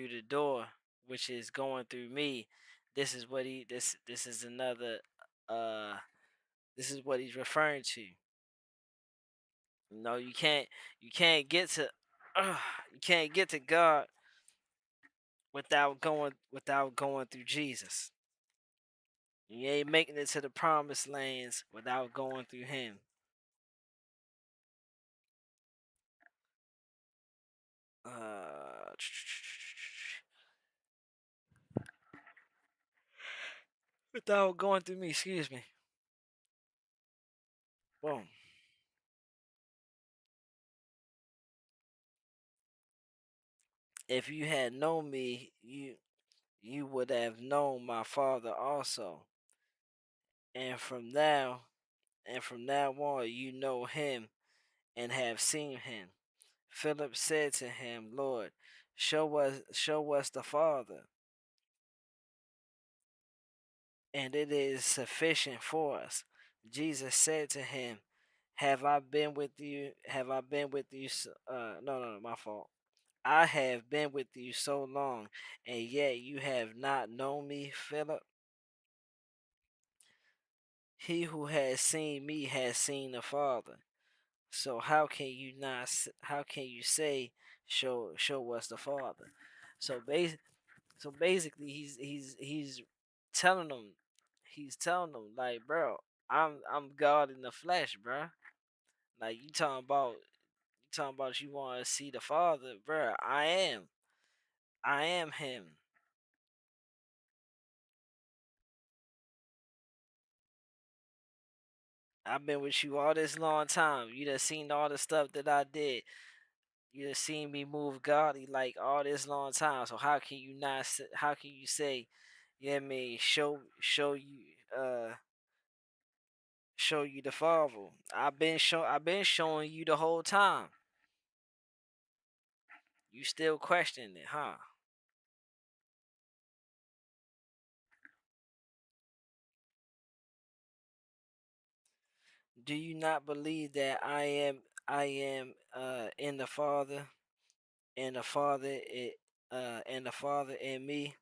the door, which is going through me. This is another uh this is what he's referring to. You can't get to uh, you can't get to God without going through Jesus. You ain't making it to the promised lands without going through him. Uh without going through me, excuse me. Boom. If you had known me, you would have known my Father also. And from now on you know him and have seen him. Philip said to him, Lord, show us the Father, and it is sufficient for us. Jesus said to him, Have I been with you? Have I been with you? No, no, no, my fault. I have been with you so long, and yet you have not known me, Philip. He who has seen me has seen the Father. So how can you not? How can you say, show us the Father? So basically, he's telling them, like, bro, I'm God in the flesh, bro. Like you talking about you want to see the Father, bro. I am Him. I've been with you all this long time. You done seen all the stuff that I did. You done seen me move godly like all this long time. So how can you not? How can you say Yeah, I mean, uh show you the Father. I've been showing you the whole time. You still questioning it, huh? Do you not believe that I am in the Father, and the Father in me?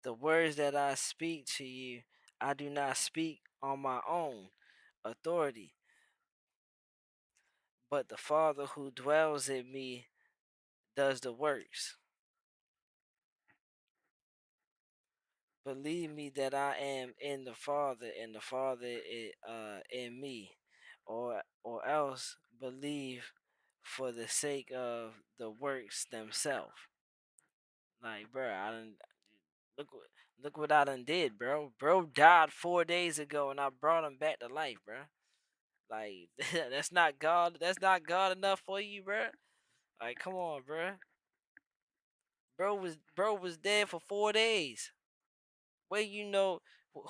The words that I speak to you, I do not speak on my own authority, but the Father who dwells in me does the works. Believe me that I am in the Father, and the Father in me, or else believe for the sake of the works themselves. Like, bro, I done look what look what I done did, bro. Bro died 4 days ago, and I brought him back to life, bro. Like, that's not God. That's not God enough for you, bro. Like, come on, bro. Bro was dead for 4 days. Where you know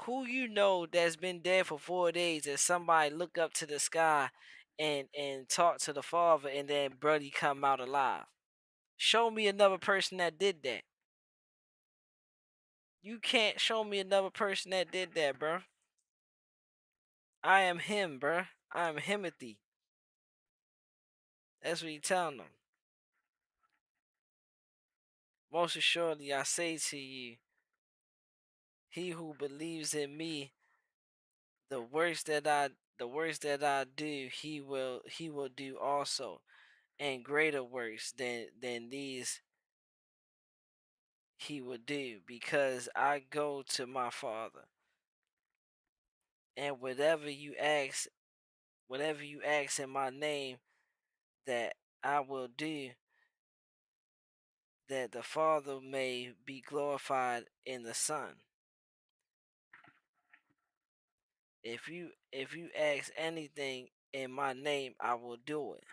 who you know that's been dead for 4 days, and somebody look up to the sky and talk to the Father, and then Brody come out alive. Show me another person that did that. You can't show me another person that did that, bro. I am him, bro. I am Himothy. That's what you telling them. Most assuredly, I say to you, he who believes in me, the works that I the works that I do, he will do also, and greater works than these he will do, because I go to my Father. And whatever you ask in my name, that I will do, that the Father may be glorified in the Son. If you ask anything in my name, I will do it.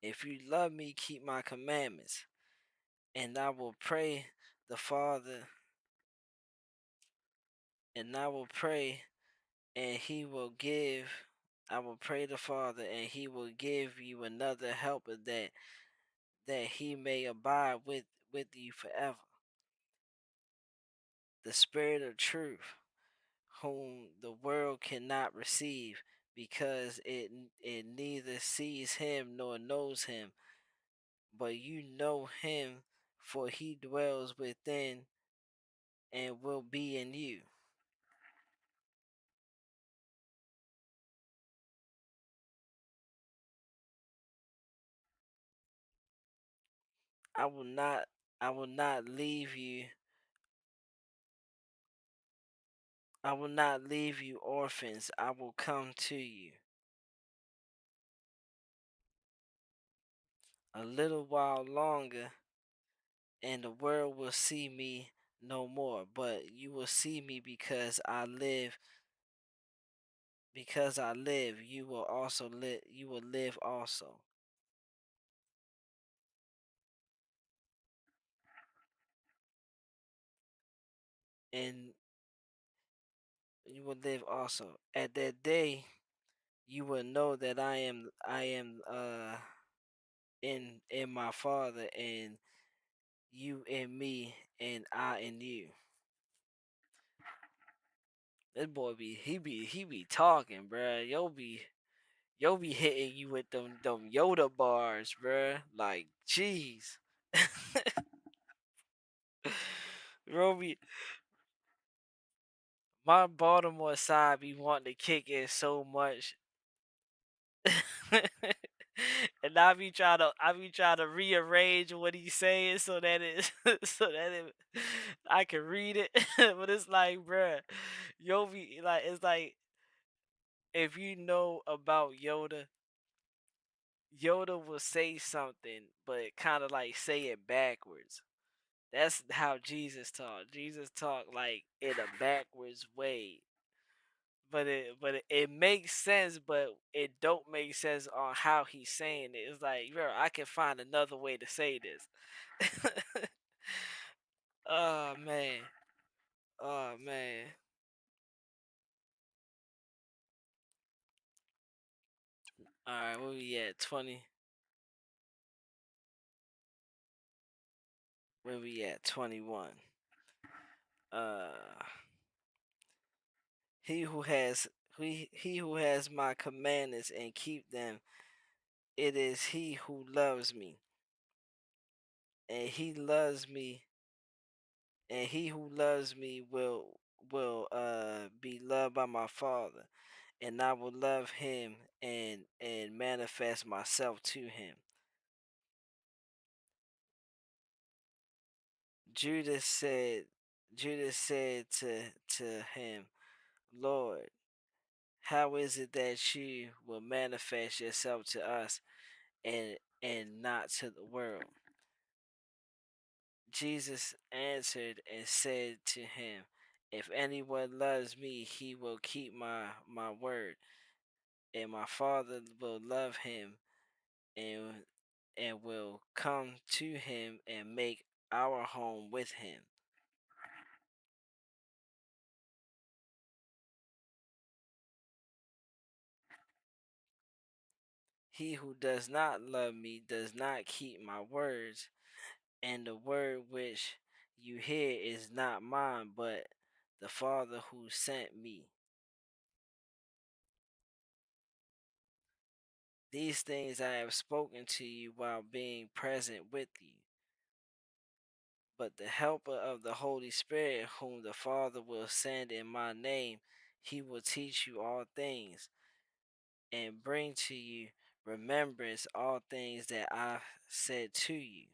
If you love me, keep my commandments, and I will pray the Father, and I will pray, and he will give. I will pray the Father, and he will give you another helper, that he may abide with you forever. The Spirit of truth, whom the world cannot receive, because it neither sees him nor knows him. But you know him, for he dwells within and will be in you. I will not I will not leave you. I will not leave you orphans. I will come to you. A little while longer, and the world will see me no more, but you will see me, because I live. Because I live, you will live also. And you will live also. At that day you will know that I am in my Father, and you in me, and I in you. This boy he be talking, bruh. Yo be hitting you with them Yoda bars, bruh. Like, jeez. Roby, my Baltimore side be wanting to kick in so much. And I be trying to rearrange what he's saying, so that it so that it I can read it. But it's like, bruh, it's like, if you know about Yoda, Yoda will say something, but kind of like say it backwards. That's how Jesus talked. Jesus talked like in a backwards way. but it makes sense, but it don't make sense on how he's saying it. It's like, bro, I can find another way to say this. Oh man. Oh man. All right, where we at? 20. Where we at? 21. Uh, he who has he who has my commandments and keep them, it is he who loves me, and he loves me, and he who loves me will be loved by my Father, and I will love him and manifest myself to him. Judas said Judas said to him, Lord, how is it that you will manifest yourself to us and not to the world? Jesus answered and said to him, if anyone loves me, he will keep my word, and my Father will love him and and will come to him and make our home with him. He who does not love me does not keep my words, and the word which you hear is not mine, but the Father who sent me. These things I have spoken to you while being present with you. But the Helper of the Holy Spirit, whom the Father will send in my name, he will teach you all things and bring to you remembrance all things that I said to you.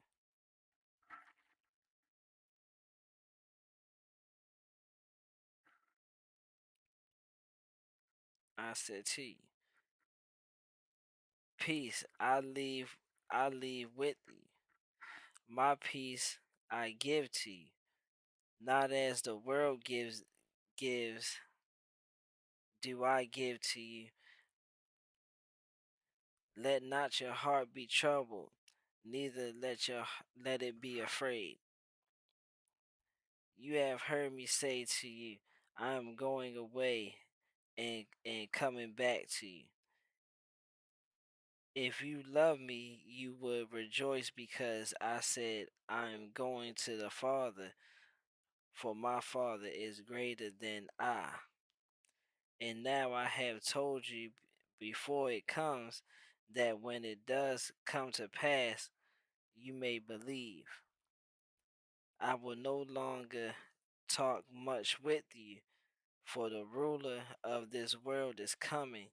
I said to you, peace I leave with you. My peace I give to you. Not as the world gives do I give to you. Let not your heart be troubled, neither let it be afraid. You have heard me say to you, I am going away and coming back to you. If you love me, you would rejoice because I said, I am going to the Father, for my Father is greater than I. And now I have told you before it comes, that when it does come to pass, you may believe. I will no longer talk much with you, for the ruler of this world is coming,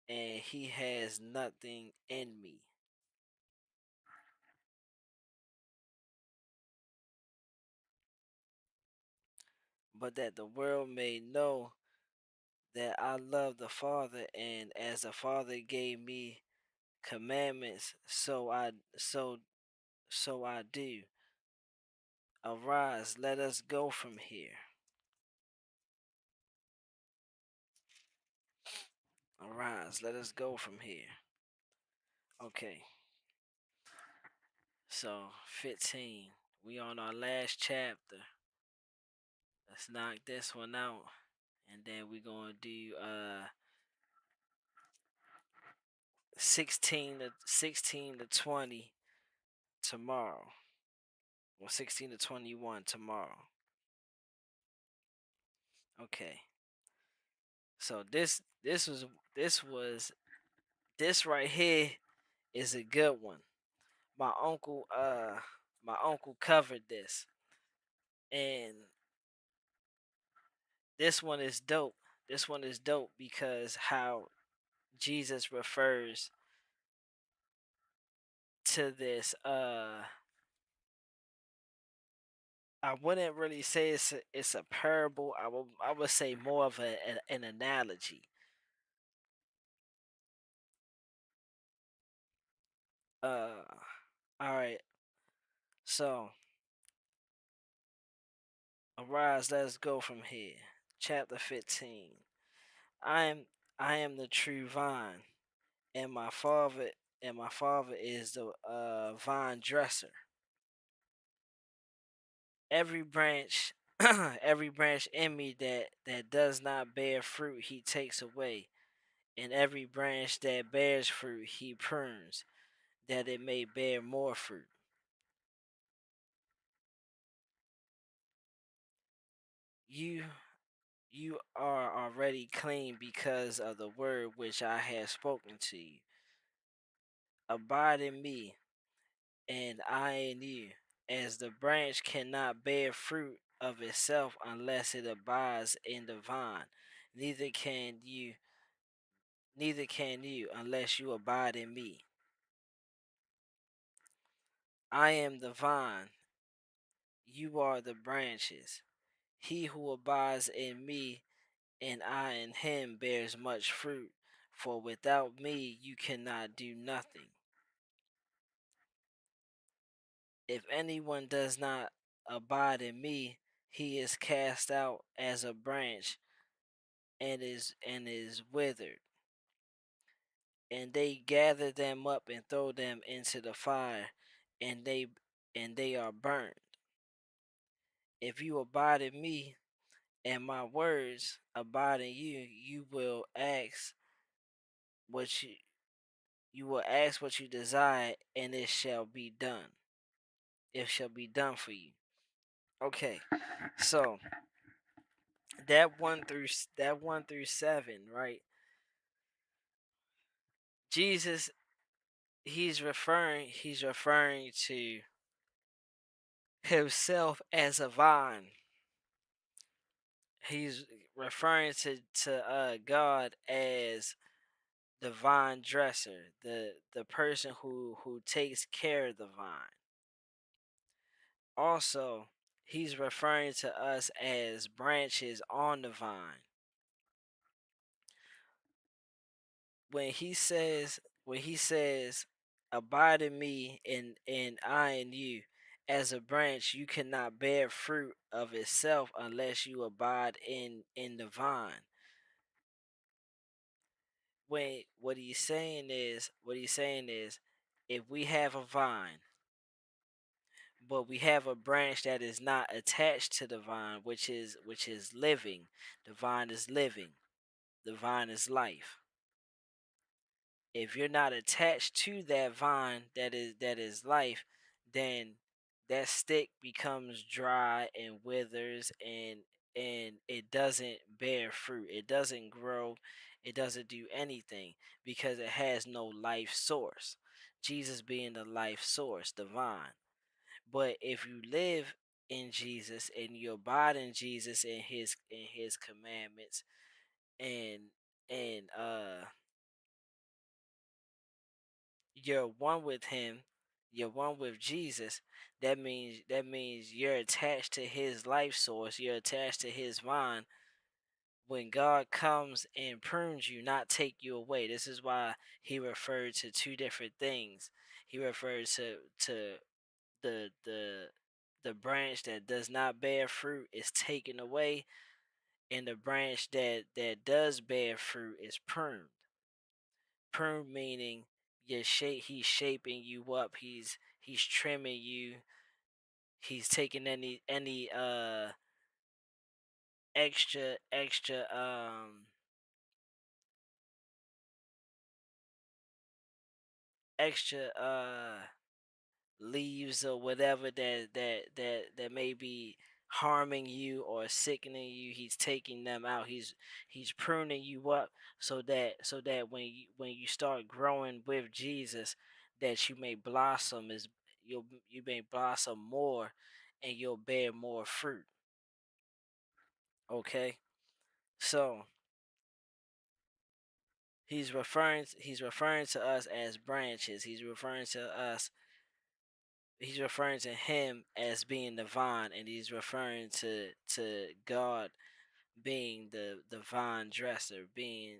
and he has nothing in me. But that the world may know that I love the Father, and as the Father gave me commandments, so I do. Arise, let us go from here. Arise, let us go from here. Okay, so 15. We on our last chapter. Let's knock this one out. And then we gonna do 16 to 20 tomorrow. Well, 16 to 21 tomorrow. Okay. So this was this right here is a good one. My uncle my uncle covered this, and this one is dope. This one is dope because how Jesus refers to this I wouldn't really say it's a parable. I would say more of an analogy. All right. So, arise, let's go from here. Chapter 15. I am I am the true vine, and my father is the vine dresser. Every branch every branch in me that does not bear fruit he takes away, and every branch that bears fruit he prunes, that it may bear more fruit. You you are already clean because of the word which I have spoken to you. Abide in me, and I in you. As the branch cannot bear fruit of itself unless it abides in the vine, neither can you neither can you unless you abide in me. I am the vine, you are the branches. He who abides in me and I in him bears much fruit, for without me you cannot do nothing. If anyone does not abide in me, he is cast out as a branch and is withered, and they gather them up and throw them into the fire, and they are burned. If you abide in me, and my words abide in you, what you you will ask what you desire, and it shall be done. It shall be done for you. Okay, so that 1 through 7, right? Jesus, he's referring to himself as a vine. He's referring to God as the vine dresser, the person who takes care of the vine. Also, he's referring to us as branches on the vine. When he says abide in me and I in you, as a branch you cannot bear fruit of itself unless you abide in the vine. When what he's saying is if we have a vine but we have a branch that is not attached to the vine, which is living. The vine is living. The vine is life. If you're not attached to that vine that is life, then that stick becomes dry and withers, and it doesn't bear fruit. It doesn't grow. It doesn't do anything because it has no life source. Jesus being the life source, the vine. But if you live in Jesus and you abide in Jesus and his commandments, and and you're one with him, you're one with Jesus, that means you're attached to his life source, you're attached to his vine. When God comes and prunes you, not take you away. This is why he referred to two different things. He referred to the the branch that does not bear fruit is taken away, and the branch that does bear fruit is pruned. Pruned meaning he's shaping you up, he's trimming you, he's taking any extra leaves or whatever that may be harming you or sickening you. He's taking them out. He's pruning you up so that when you start growing with Jesus, that you may blossom is you may blossom more, and you'll bear more fruit. Okay, so he's referring to us as branches. He's referring to him as being the vine, and he's referring to God being the vine dresser, being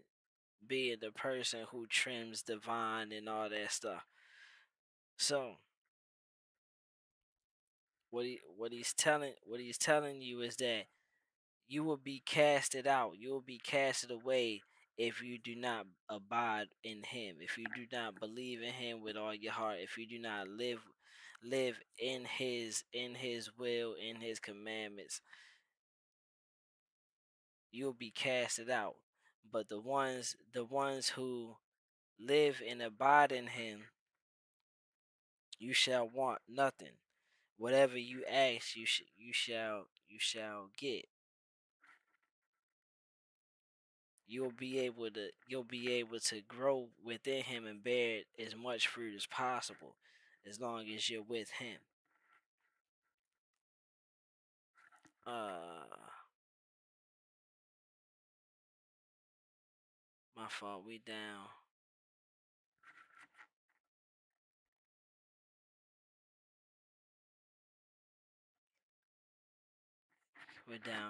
the person who trims the vine and all that stuff. So what he's telling you is that you will be casted out, you will be casted away, if you do not abide in him, if you do not believe in him with all your heart, if you do not live in his will, in his commandments, you'll be casted out. But the ones who live and abide in him, you shall want nothing. Whatever you ask, you shall get. You'll be able to grow within him and bear as much fruit as possible as long as you're with him. Uh my fault, we're down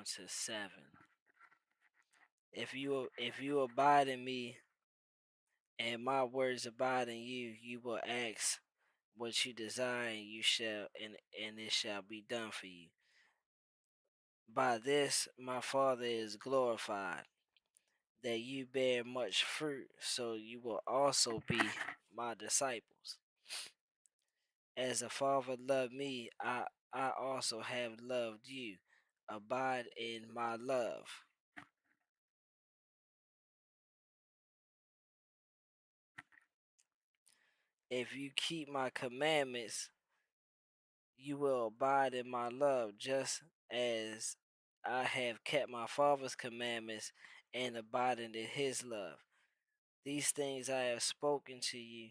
to 7. If you abide in me and my words abide in you, you will ask what you desire, and you shall and it shall be done for you. By this my Father is glorified, that you bear much fruit, so you will also be my disciples. As the Father loved me, I also have loved you. Abide in my love. If you keep my commandments, you will abide in my love, just as I have kept my Father's commandments and abiding in his love. These things I have spoken to you,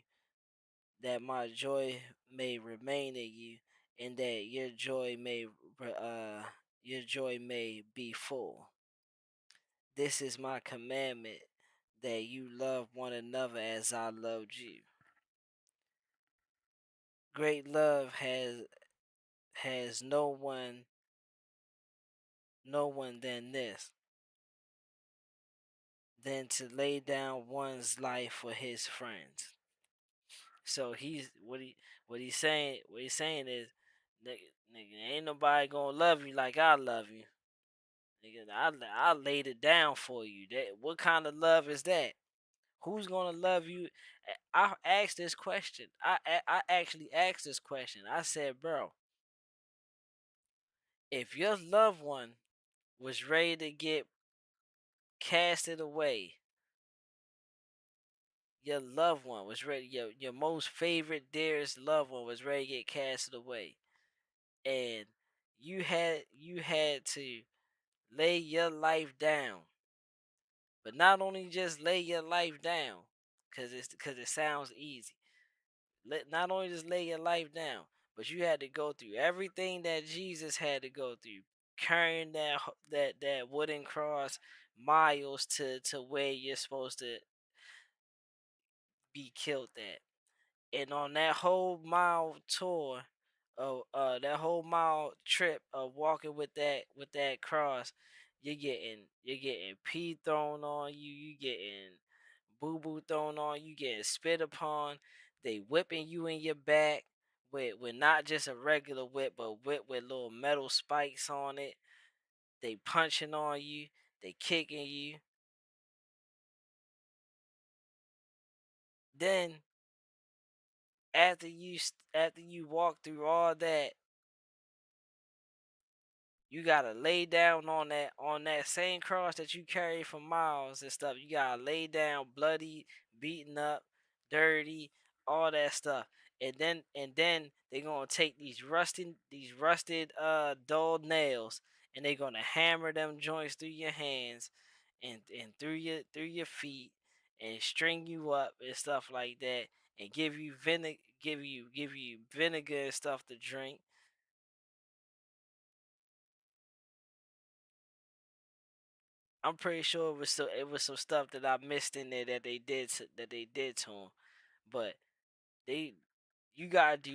that my joy may remain in you, and that your joy may be full. This is my commandment, that you love one another as I loved you. Great love has no one than this, than to lay down one's life for his friends. So what he's saying is, nigga, ain't nobody gonna love you like I love you. Nigga, I laid it down for you. That what kind of love is that? Who's gonna love you? I asked this question. I actually asked this question. I said, bro, if your loved one was ready to get casted away, your loved one was ready, your most favorite, dearest loved one was ready to get casted away, and you had to lay your life down, but not only just lay your life down, cause it sounds easy. Not only just lay your life down, but you had to go through everything that Jesus had to go through, carrying that wooden cross miles to where you're supposed to be killed at. And on that whole mile tour of that whole mile trip of walking with that cross, you're getting pee thrown on you, you getting boo boo thrown on you, getting spit upon, they whipping you in your back with not just a regular whip, but whip with little metal spikes on it. They punching on you, they kicking you. Then after you walk through all that, you gotta lay down on that same cross that you carry for miles and stuff. You gotta lay down bloody, beaten up, dirty, all that stuff. And then they're gonna take these rusted dull nails, and they're gonna hammer them joints through your hands and through your feet, and string you up and stuff like that, and give you vinegar and stuff to drink. I'm pretty sure it was some stuff that I missed in there that they did to him, but they you gotta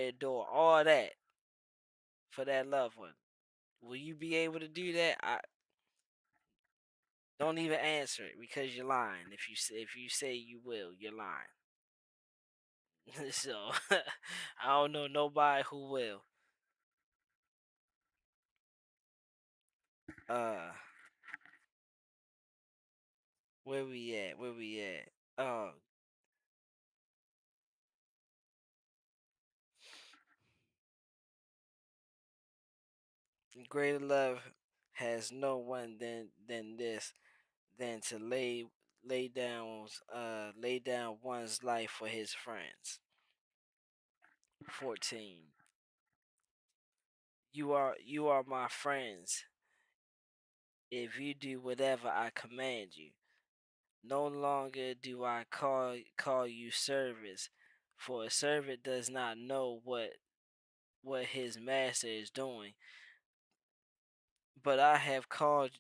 endure all that for that loved one. Will you be able to do that? I don't even answer it, because you're lying. If you say you will, you're lying. So I don't know nobody who will. Uh, Where we at? Where we at? Oh, greater love has no one than this, than to lay down one's life for his friends. 14. You are my friends if you do whatever I command you. No longer do I call you servants, for a servant does not know what his master is doing, but I have called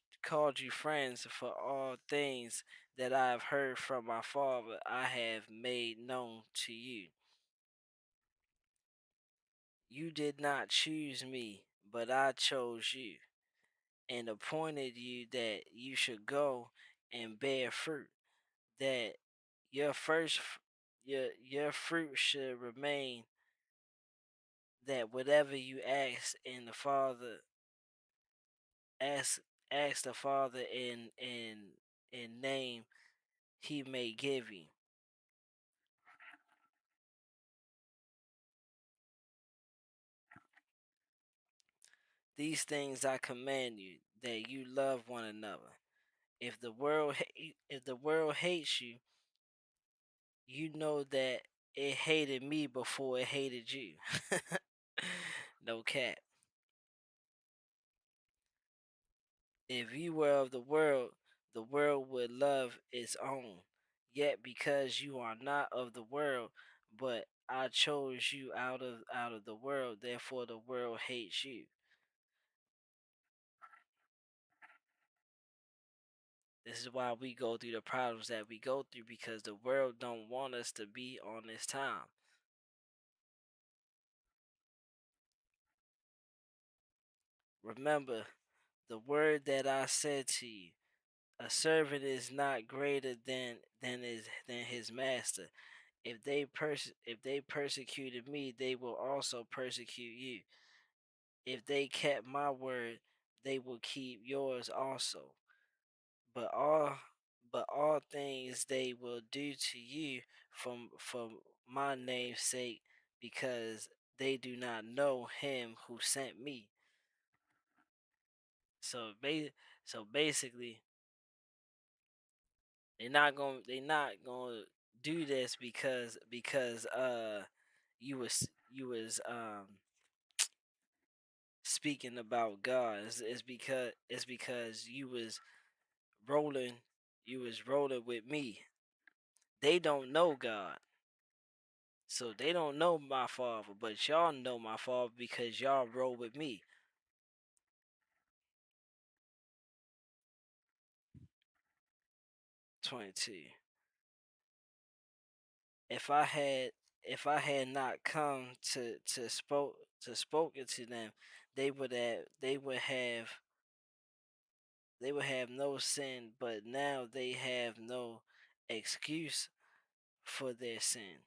you friends, for all things that I have heard from my Father I have made known to you. You did not choose me, but I chose you and appointed you that you should go and bear fruit, that your first your fruit should remain, that whatever you ask ask the Father in name, he may give you. These things I command you, that you love one another. If the world hates you, you know that it hated me before it hated you. No cap. If you were of the world would love its own. Yet because you are not of the world, but I chose you out of the world, therefore the world hates you. This is why we go through the problems that we go through, because the world don't want us to be on this time. Remember the word that I said to you. A servant is not greater than his master. If they persecuted me, they will also persecute you. If they kept my word, they will keep yours also. But all things they will do to you from my name's sake, because they do not know him who sent me. So basically, they not gonna do this because you was speaking about God. It's because rolling you was rolling with me. They don't know God. So they don't know my Father, but y'all know my Father because y'all roll with me. 22. If I had if I had not come to spoken to them, they would have no sin, but now they have no excuse for their sin.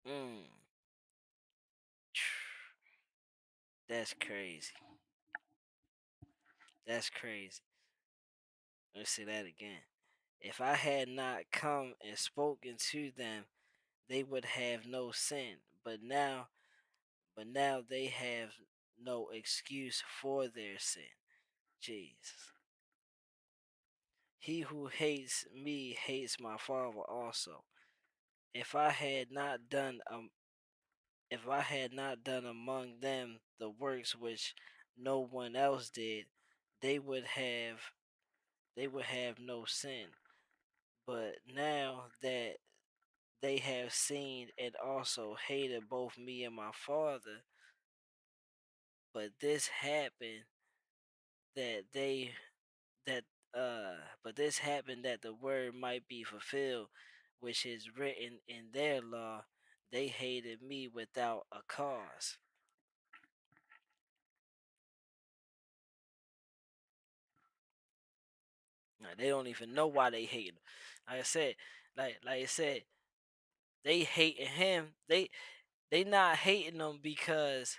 Mm, that's crazy. That's crazy. Let's say that again. If I had not come and spoken to them, they would have no sin. But now they have no excuse for their sin. Jesus. He who hates me hates my Father also. If I had not done if I had not done among them the works which no one else did, they would have they would have no sin. But now that they have seen and also hated both me and my Father, but this happened that they that but this happened that the word might be fulfilled, which is written in their law. They hated me without a cause. Now, they don't even know why they hate him. Like I said, like I said, they hating him. They not hating him because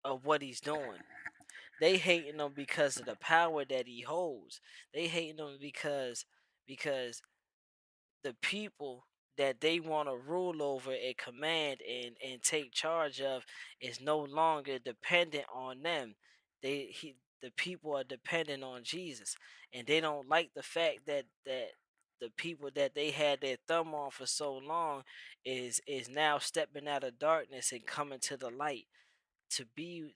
of what he's doing. They hating him because of the power that he holds. They hating him because the people that they want to rule over and command and take charge of is no longer dependent on them. The people are dependent on Jesus, and they don't like the fact that the people that they had their thumb on for so long is now stepping out of darkness and coming to the light to be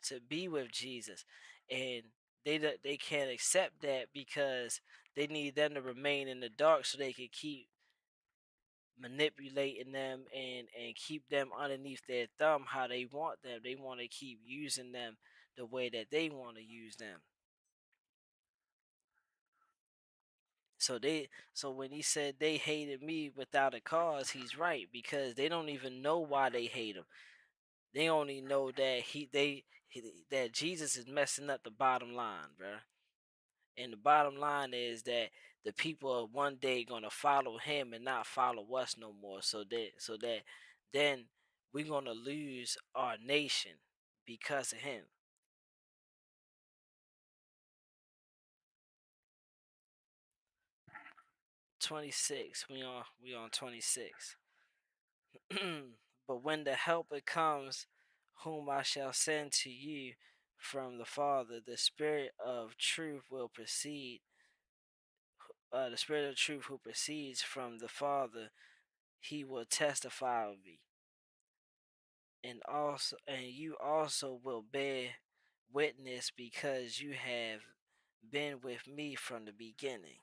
with Jesus, and they can't accept that because they need them to remain in the dark so they can keep manipulating them and keep them underneath their thumb how they want them. They want to keep using them the way that they want to use them. So when he said they hated me without a cause, he's right because they don't even know why they hate him. They only know that that Jesus is messing up the bottom line, bruh. And the bottom line is that the people are one day gonna follow him and not follow us no more. So that then we're gonna lose our nation because of him. 26. We on 26. But when the helper comes, whom I shall send to you from the Father, the Spirit of truth will proceed. The Spirit of truth who proceeds from the Father, he will testify of me, and you also will bear witness because you have been with me from the beginning.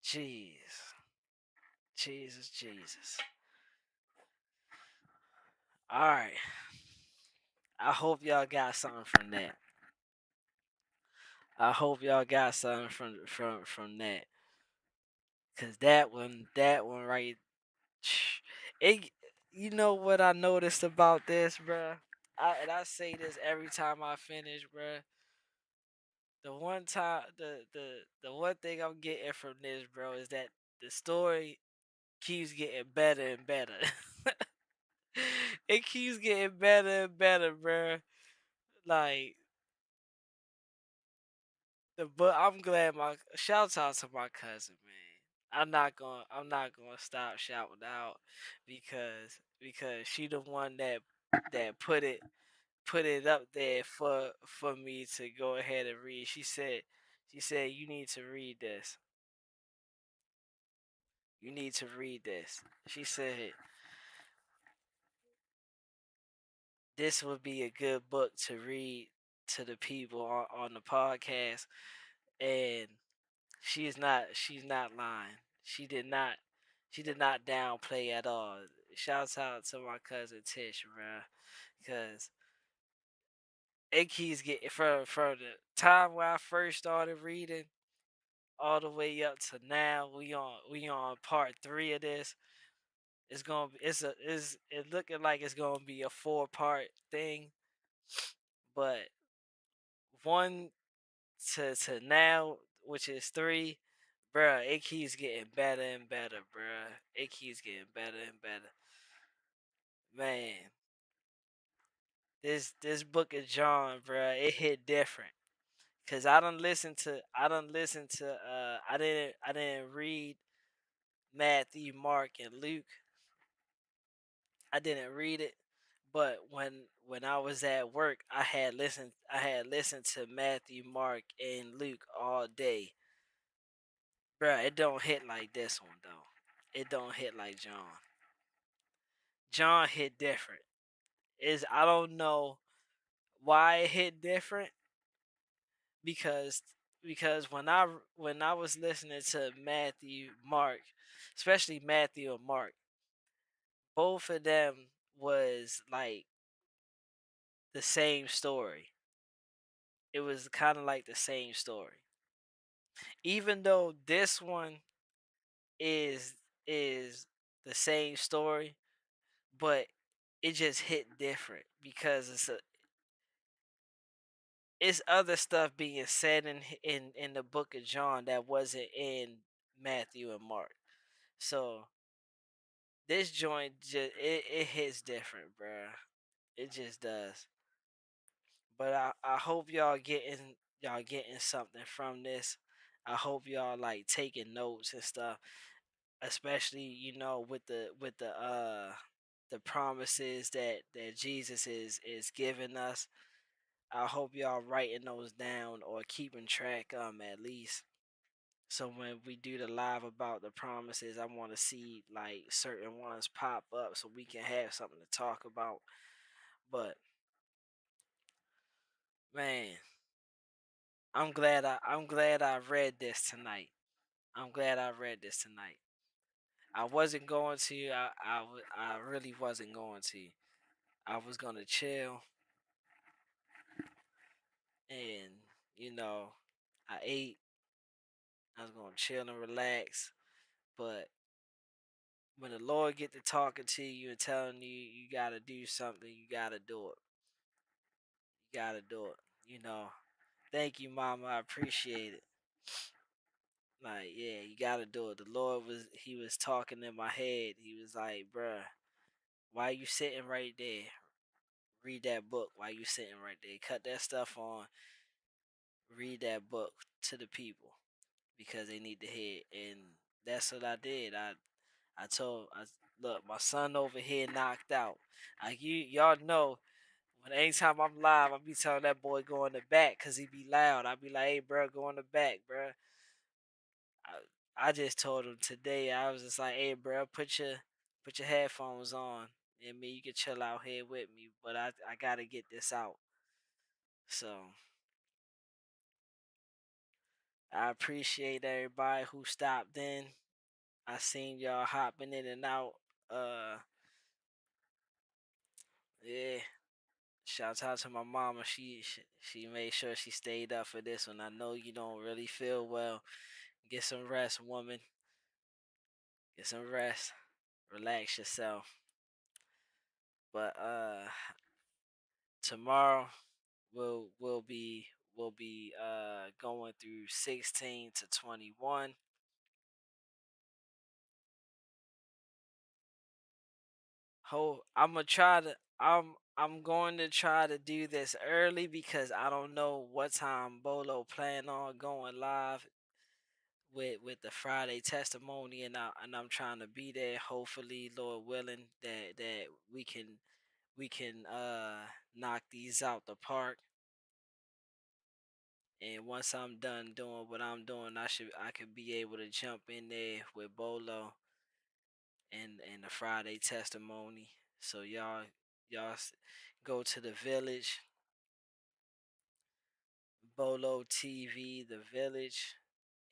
Jeez. Jesus, Jesus. All right. I hope y'all got something from that. I hope y'all got something from that. Cause that one right. It. You know what I noticed about this, bruh? I say this every time I finish, bruh. The one thing I'm getting from this, bro, is that the story keeps getting better and better. It keeps getting better and better, bro. Like the but I'm glad my shout out to my cousin, man. I'm not gonna stop shouting out because she the one that put it up there for me to go ahead and read. She said you need to read this. You need to read this. She said this would be a good book to read to the people on the podcast, and she's not lying. She did not downplay at all. Shouts out to my cousin Tish, bro, because it keeps getting from the time where I first started reading all the way up to now. We on part 3 of this. It's gonna be it's looking like it's gonna be a 4-part thing, but one to now, which is 3, bruh, it keeps getting better and better, bruh. It keeps getting better and better. Man, this book of John, bruh, it hit different. Cause I didn't read Matthew, Mark, and Luke. I didn't read it. But when I was at work, I had listened to Matthew, Mark, and Luke all day. Bruh, it don't hit like this one though. It don't hit like John. John hit different. Is I don't know why it hit different because because when I was listening to Matthew, Mark, especially Matthew and Mark, both of them was like the same story. It was kind of like the same story. Even though this one is is the same story, but it just hit different because it's other stuff being said in the book of John that wasn't in Matthew and Mark. So this joint just it hits different, bruh. It just does. But I hope y'all getting something from this. I hope y'all like taking notes and stuff, especially with the promises that Jesus is giving us. I hope y'all writing those down or keeping track at least. So when we do the live about the promises, I want to see like certain ones pop up so we can have something to talk about. But man, I'm glad I read this tonight. I'm glad I read this tonight. I wasn't going to. I really wasn't going to. I was gonna chill and you know I ate. I was gonna chill and relax. But when the Lord get to talking to you and telling you you gotta do something, you gotta do it. You gotta do it. You know. Thank you, Mama. I appreciate it. Like, yeah, you gotta do it. The Lord was talking in my head. He was like, bruh, why you sitting right there? Read that book while you sitting right there. Cut that stuff on. Read that book to the people because they need to hear it. And that's what I did. I told I look, my son over here knocked out. Like y'all know when anytime I'm live, I be telling that boy go in the back because he be loud. I be like, hey bro, go in the back, bro. I just told him today. I was just like, hey bro, put your headphones on. And me, you can chill out here with me, but I gotta get this out. So I appreciate everybody who stopped in. I seen y'all hopping in and out. Uh, yeah. Shouts out to my mama. She made sure she stayed up for this one. I know you don't really feel well. Get some rest, woman. Get some rest. Relax yourself. But tomorrow we'll be going through 16 to 21. I'm going to try to do this early because I don't know what time Bolo plan on going live with the Friday testimony, and I'm trying to be there. Hopefully, Lord willing, that we can knock these out the park. And once I'm done doing what I'm doing, I could be able to jump in there with Bolo and the Friday testimony. So y'all go to the village, Bolo TV, the village,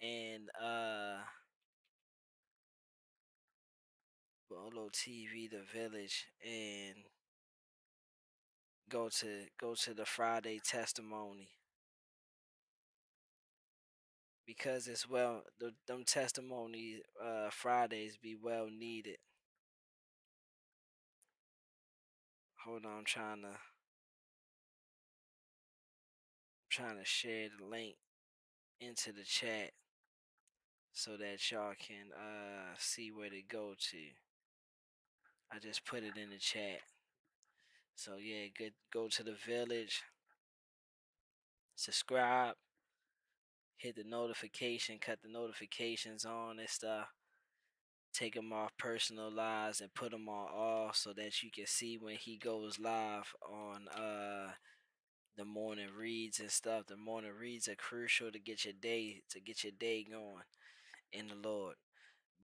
and Bolo TV, the village, and go to the Friday testimony because it's them testimony Fridays be well needed. Hold on, I'm trying to share the link into the chat so that y'all can see where to go to. I just put it in the chat. So yeah, good. Go to the village, subscribe, hit the notification, cut the notifications on and stuff. Take them off personalized and put them on all so that you can see when he goes live on the morning reads and stuff. The morning reads are crucial to get your day going in the Lord.